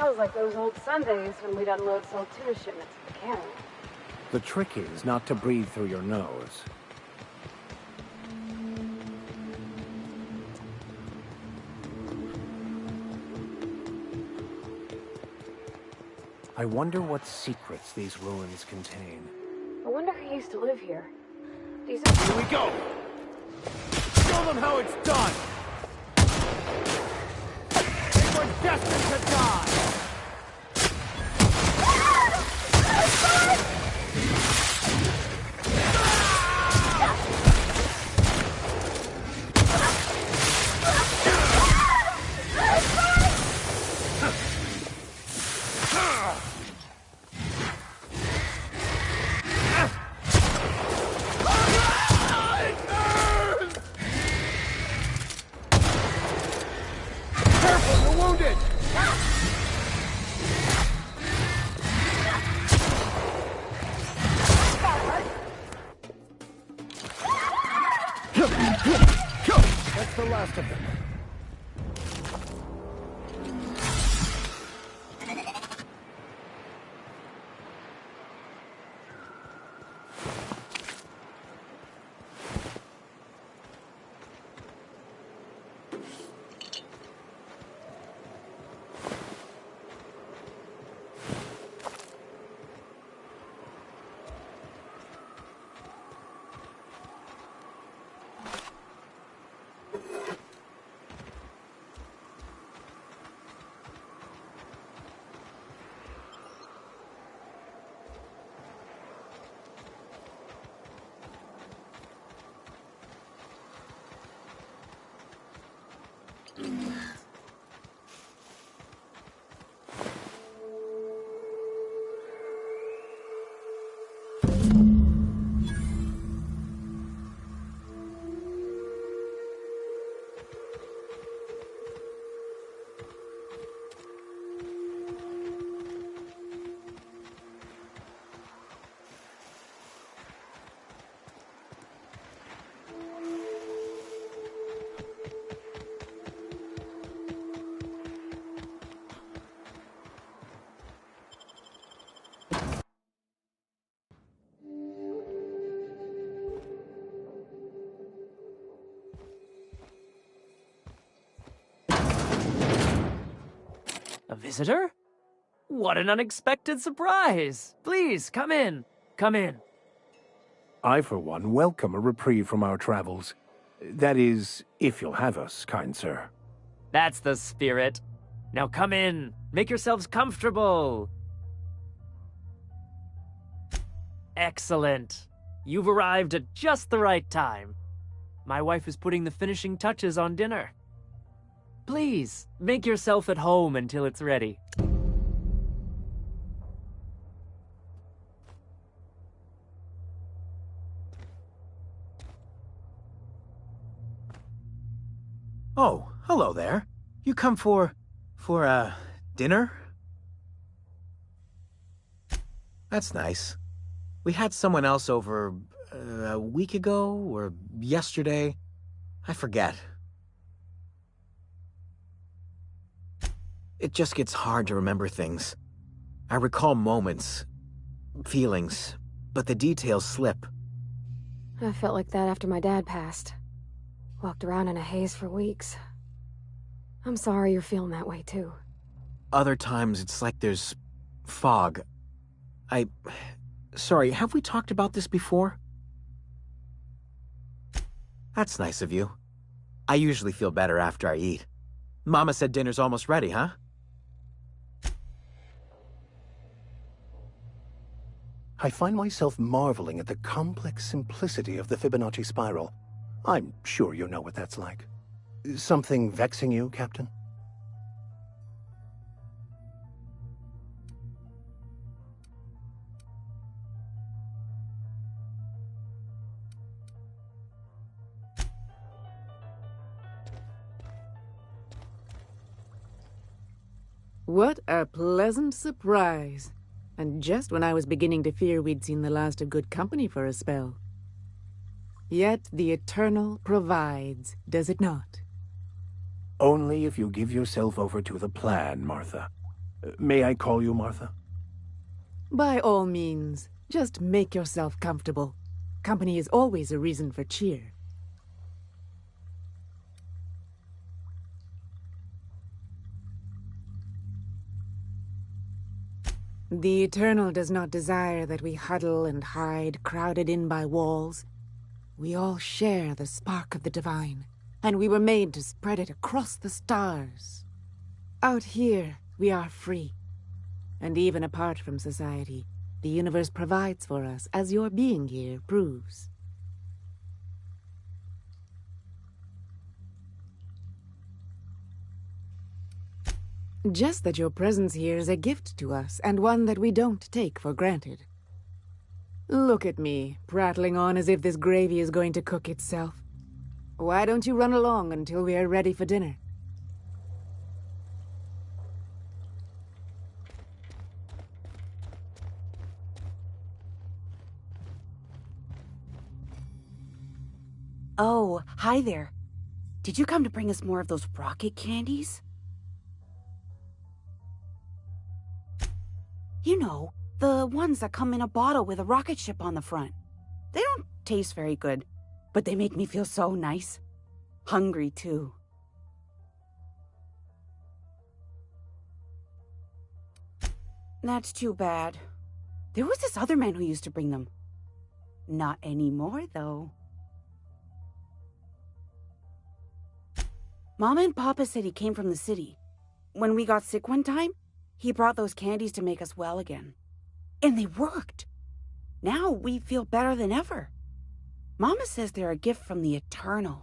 Smells like those old Sundays when we'd unload sold tuna shipments at the cannery. The trick is not to breathe through your nose. I wonder what secrets these ruins contain. I wonder who used to live here. These Here we go! Show them how it's done! They were destined to die! That's the last of them. A visitor? What an unexpected surprise! Please, come in. Come in. I, for one, welcome a reprieve from our travels. That is, if you'll have us, kind sir. That's the spirit. Now come in. Make yourselves comfortable. Excellent. You've arrived at just the right time. My wife is putting the finishing touches on dinner. Please, make yourself at home until it's ready. Oh, hello there. You come for dinner? That's nice. We had someone else over a week ago or yesterday. I forget. It just gets hard to remember things. I recall moments, feelings, but the details slip. I felt like that after my dad passed. Walked around in a haze for weeks. I'm sorry you're feeling that way, too. Other times, it's like there's fog. Sorry, have we talked about this before? That's nice of you. I usually feel better after I eat. Mama said dinner's almost ready, huh? I find myself marveling at the complex simplicity of the Fibonacci spiral. I'm sure you know what that's like. Something vexing you, Captain? What a pleasant surprise. And just when I was beginning to fear we'd seen the last of good company for a spell. Yet the Eternal provides, does it not? Only if you give yourself over to the plan, Martha. May I call you Martha? By all means, just make yourself comfortable. Company is always a reason for cheer. The Eternal does not desire that we huddle and hide, crowded in by walls. We all share the spark of the divine, and we were made to spread it across the stars. Out here, we are free. And even apart from society, the universe provides for us, as your being here proves. Just that your presence here is a gift to us, and one that we don't take for granted. Look at me, prattling on as if this gravy is going to cook itself. Why don't you run along until we are ready for dinner? Oh, hi there. Did you come to bring us more of those rocket candies? You know, the ones that come in a bottle with a rocket ship on the front. They don't taste very good, but they make me feel so nice. Hungry, too. That's too bad. There was this other man who used to bring them. Not anymore, though. Mama and Papa said he came from the city. When we got sick one time, he brought those candies to make us well again. And they worked. Now we feel better than ever. Mama says they're a gift from the Eternal.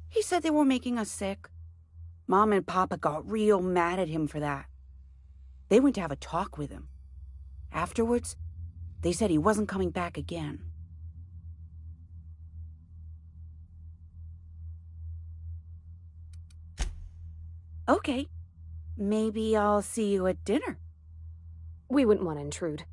He said they were making us sick. Mom and Papa got real mad at him for that. They went to have a talk with him. Afterwards, they said he wasn't coming back again. Okay. Maybe I'll see you at dinner. We wouldn't want to intrude.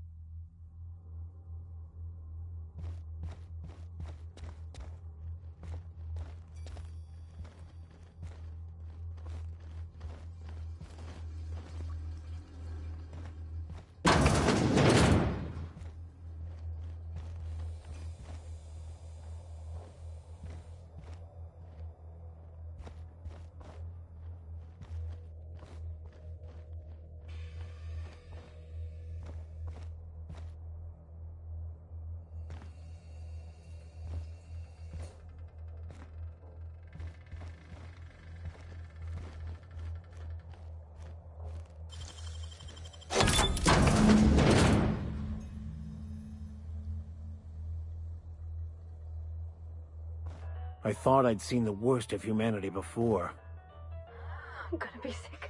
I thought I'd seen the worst of humanity before. I'm gonna be sick.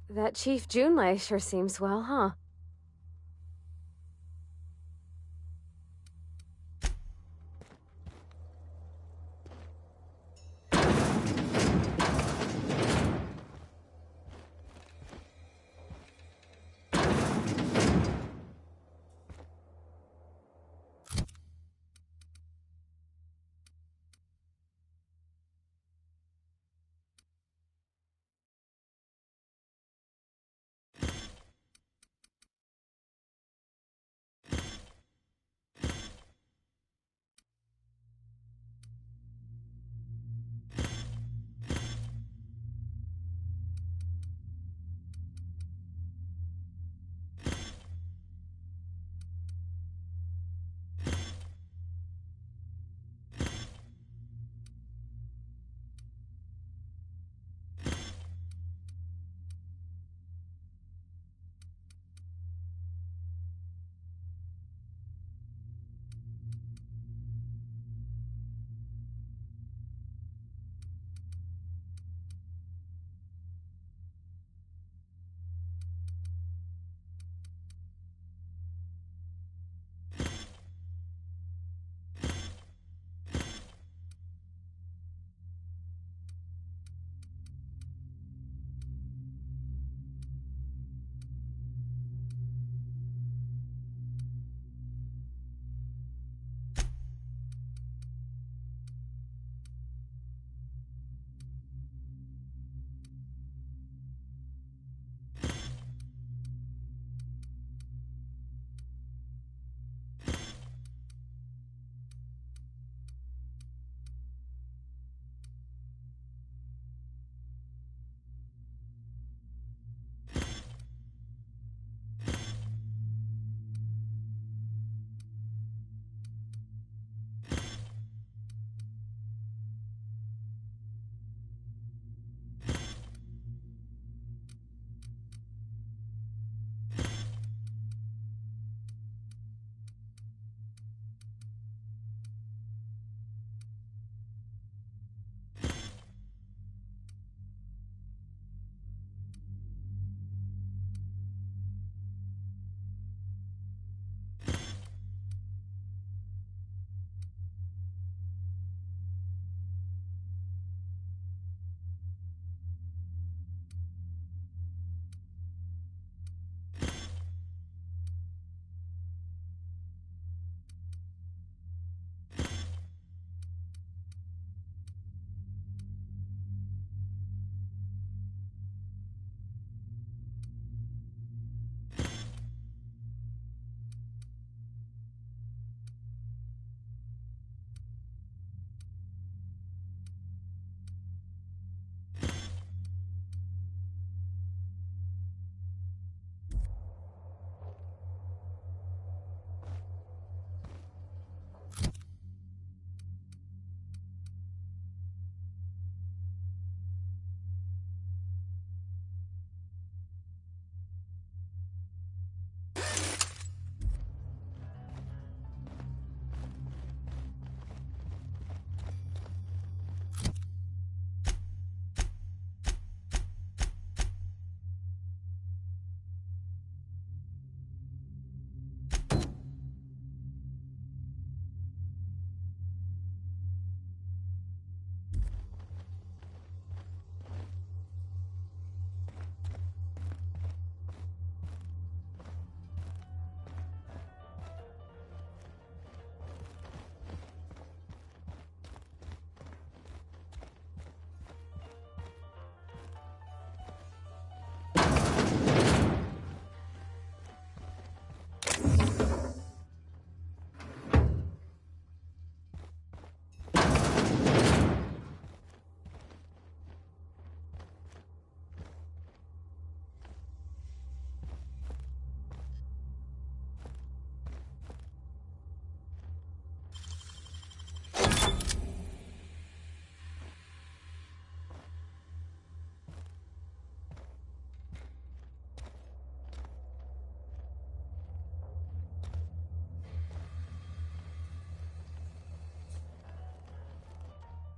That Chief Junlei sure seems well, huh?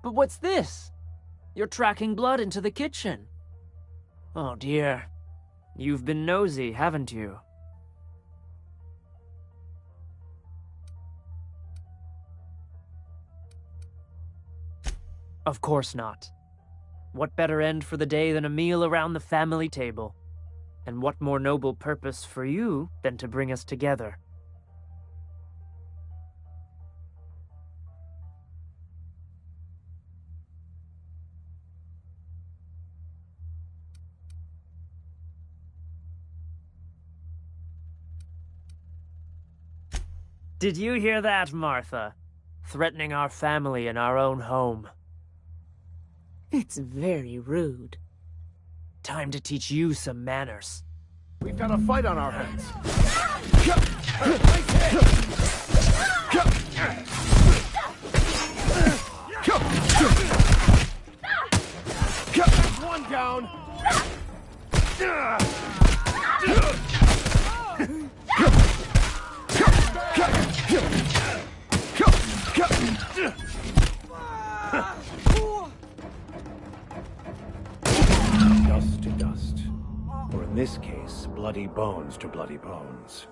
But what's this? You're tracking blood into the kitchen. Oh dear. You've been nosy, haven't you? Of course not. What better end for the day than a meal around the family table? And what more noble purpose for you than to bring us together? Did you hear that, Martha? Threatening our family in our own home. It's very rude. Time to teach you some manners. We've got a fight on our hands. One down. Dust to dust. Or in this case, bloody bones to bloody bones.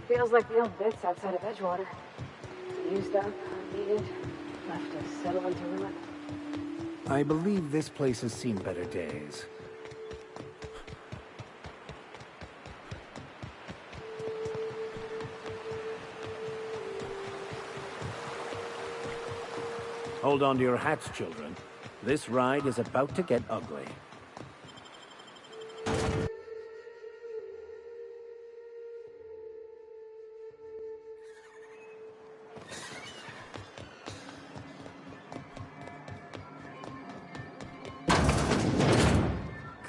Feels like the old bits outside of Edgewater. Used up, unneeded, left to settle into ruin. I believe this place has seen better days. Hold on to your hats, children. This ride is about to get ugly.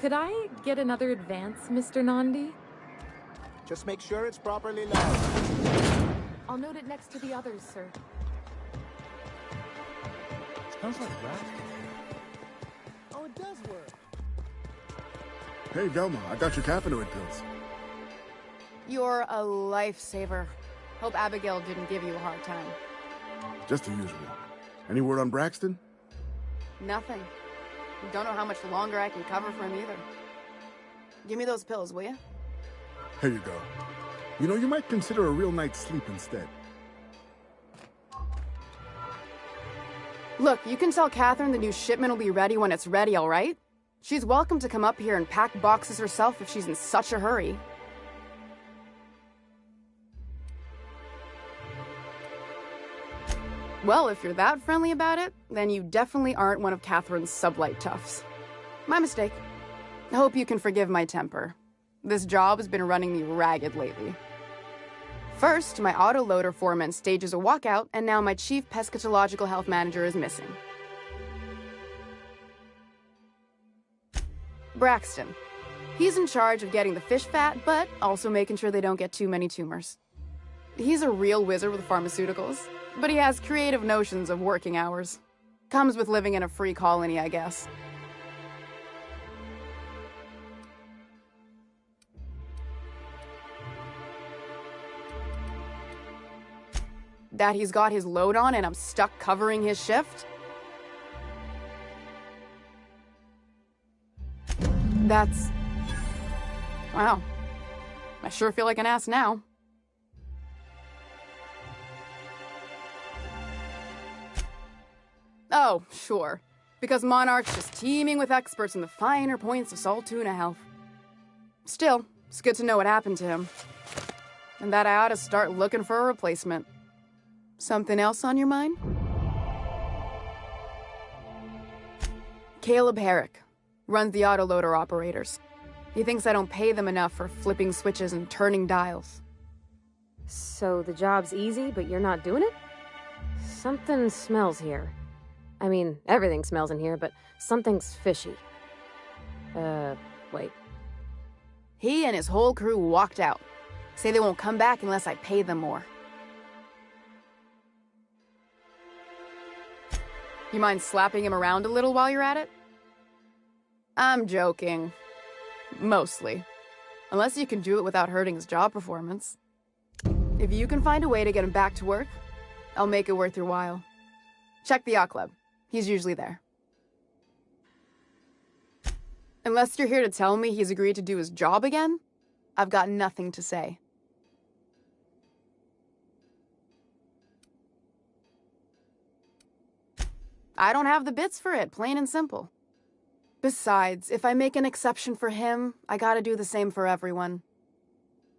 Could I get another advance, Mr. Nandi? Just make sure it's properly loud. I'll note it next to the others, sir. Smells like rat. Oh, it does work. Hey, Velma, I got your caffeinoid pills. You're a lifesaver. Hope Abigail didn't give you a hard time. Just the usual. Any word on Braxton? Nothing. Don't know how much longer I can cover for him either. Give me those pills, will you? Here you go. You know, you might consider a real night's sleep instead. Look, you can tell Catherine the new shipment will be ready when it's ready, all right? She's welcome to come up here and pack boxes herself if she's in such a hurry. Well, if you're that friendly about it, then you definitely aren't one of Catherine's sublight toughs. My mistake. I hope you can forgive my temper. This job has been running me ragged lately. First, my autoloader foreman stages a walkout, and now my chief pescatological health manager is missing. Braxton. He's in charge of getting the fish fat, but also making sure they don't get too many tumors. He's a real wizard with pharmaceuticals, but he has creative notions of working hours. Comes with living in a free colony, I guess. That he's got his load on and I'm stuck covering his shift? That's... wow. I sure feel like an ass now. Oh, sure. Because Monarch's just teeming with experts in the finer points of salt tuna health. Still, it's good to know what happened to him. And that I ought to start looking for a replacement. Something else on your mind? Caleb Herrick runs the autoloader operators. He thinks I don't pay them enough for flipping switches and turning dials. So the job's easy, but you're not doing it? Something smells here. I mean, everything smells in here, but something's fishy. Wait. He and his whole crew walked out. Say they won't come back unless I pay them more. You mind slapping him around a little while you're at it? I'm joking. Mostly. Unless you can do it without hurting his job performance. If you can find a way to get him back to work, I'll make it worth your while. Check the yacht club. He's usually there. Unless you're here to tell me he's agreed to do his job again, I've got nothing to say. I don't have the bits for it, plain and simple. Besides, if I make an exception for him, I gotta do the same for everyone.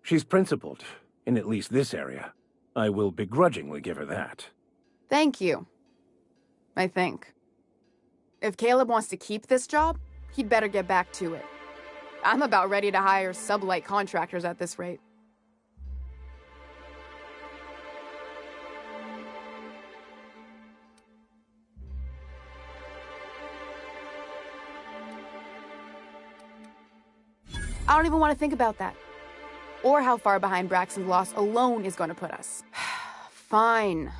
She's principled, in at least this area. I will begrudgingly give her that. Thank you. I think. If Caleb wants to keep this job, he'd better get back to it. I'm about ready to hire sublight contractors at this rate. I don't even want to think about that. Or how far behind Braxton's loss alone is going to put us. Fine.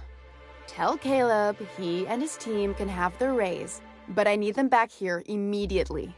Tell Caleb he and his team can have their raise, but I need them back here immediately.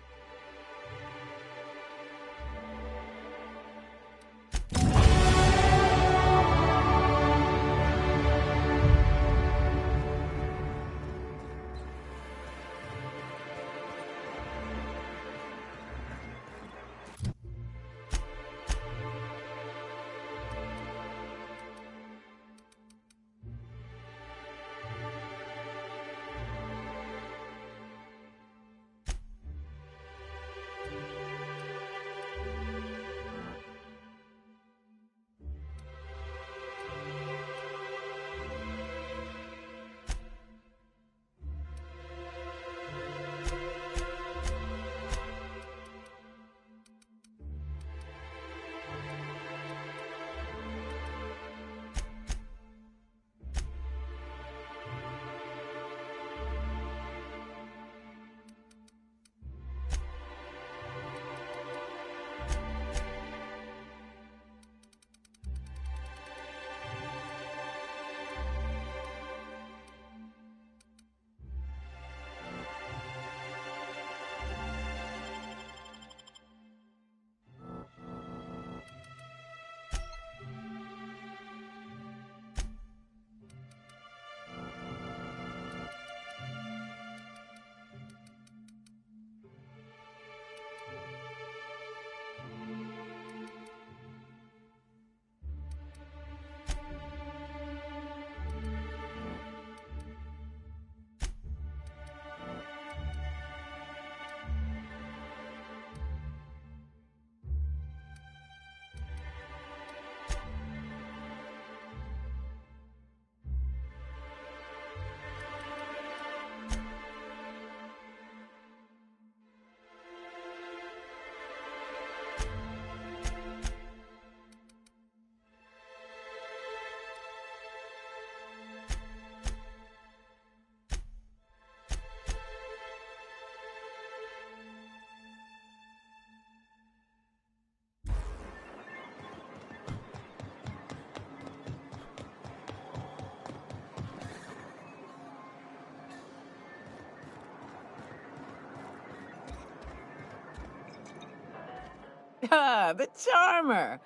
Ah, the charmer.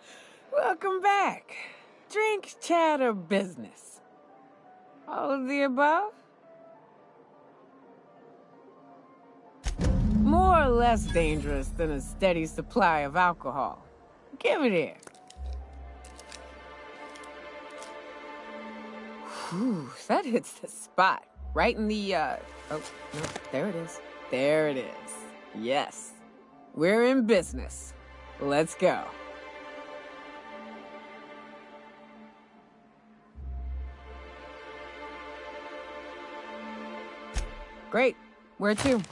Welcome back. Drink, chat, or business? All of the above? More or less dangerous than a steady supply of alcohol. Give it here. Whew, that hits the spot. Right in the, oh, no, there it is. There it is. Yes. We're in business. Let's go. Great. Where to?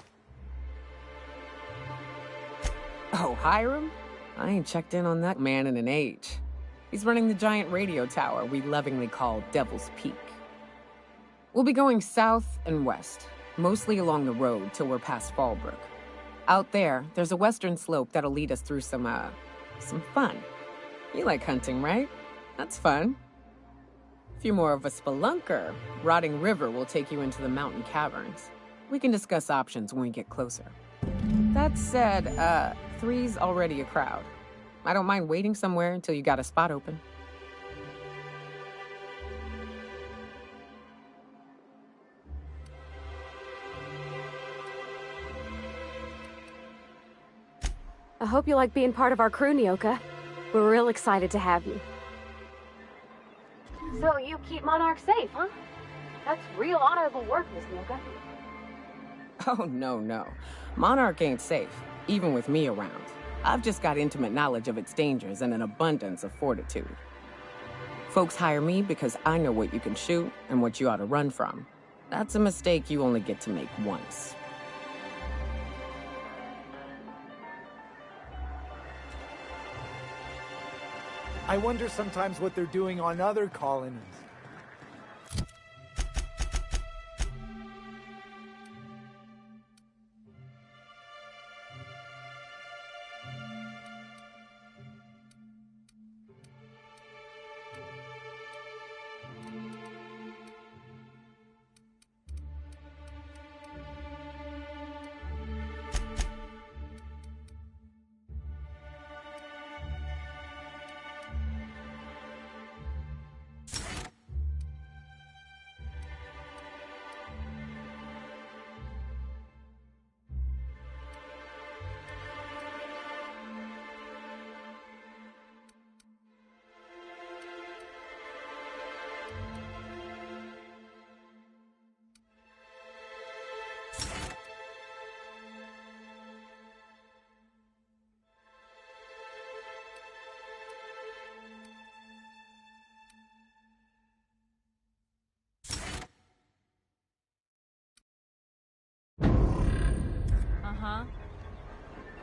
Oh, Hiram? I ain't checked in on that man in an age. He's running the giant radio tower we lovingly call Devil's Peak. We'll be going south and west, mostly along the road till we're past Fallbrook. Out there, there's a western slope that'll lead us through some fun. You like hunting, right? That's fun. If you're more of a spelunker, Rotting River will take you into the mountain caverns. We can discuss options when we get closer. That said, 3's already a crowd. I don't mind waiting somewhere until you got a spot open. I hope you like being part of our crew, Nyoka. We're real excited to have you. So you keep Monarch safe, huh? That's real honorable work, Miss Nyoka. Oh, no. Monarch ain't safe, even with me around. I've just got intimate knowledge of its dangers and an abundance of fortitude. Folks hire me because I know what you can shoot and what you ought to run from. That's a mistake you only get to make once. I wonder sometimes what they're doing on other colonies.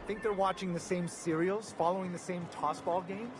Think they're watching the same serials, following the same tossball games?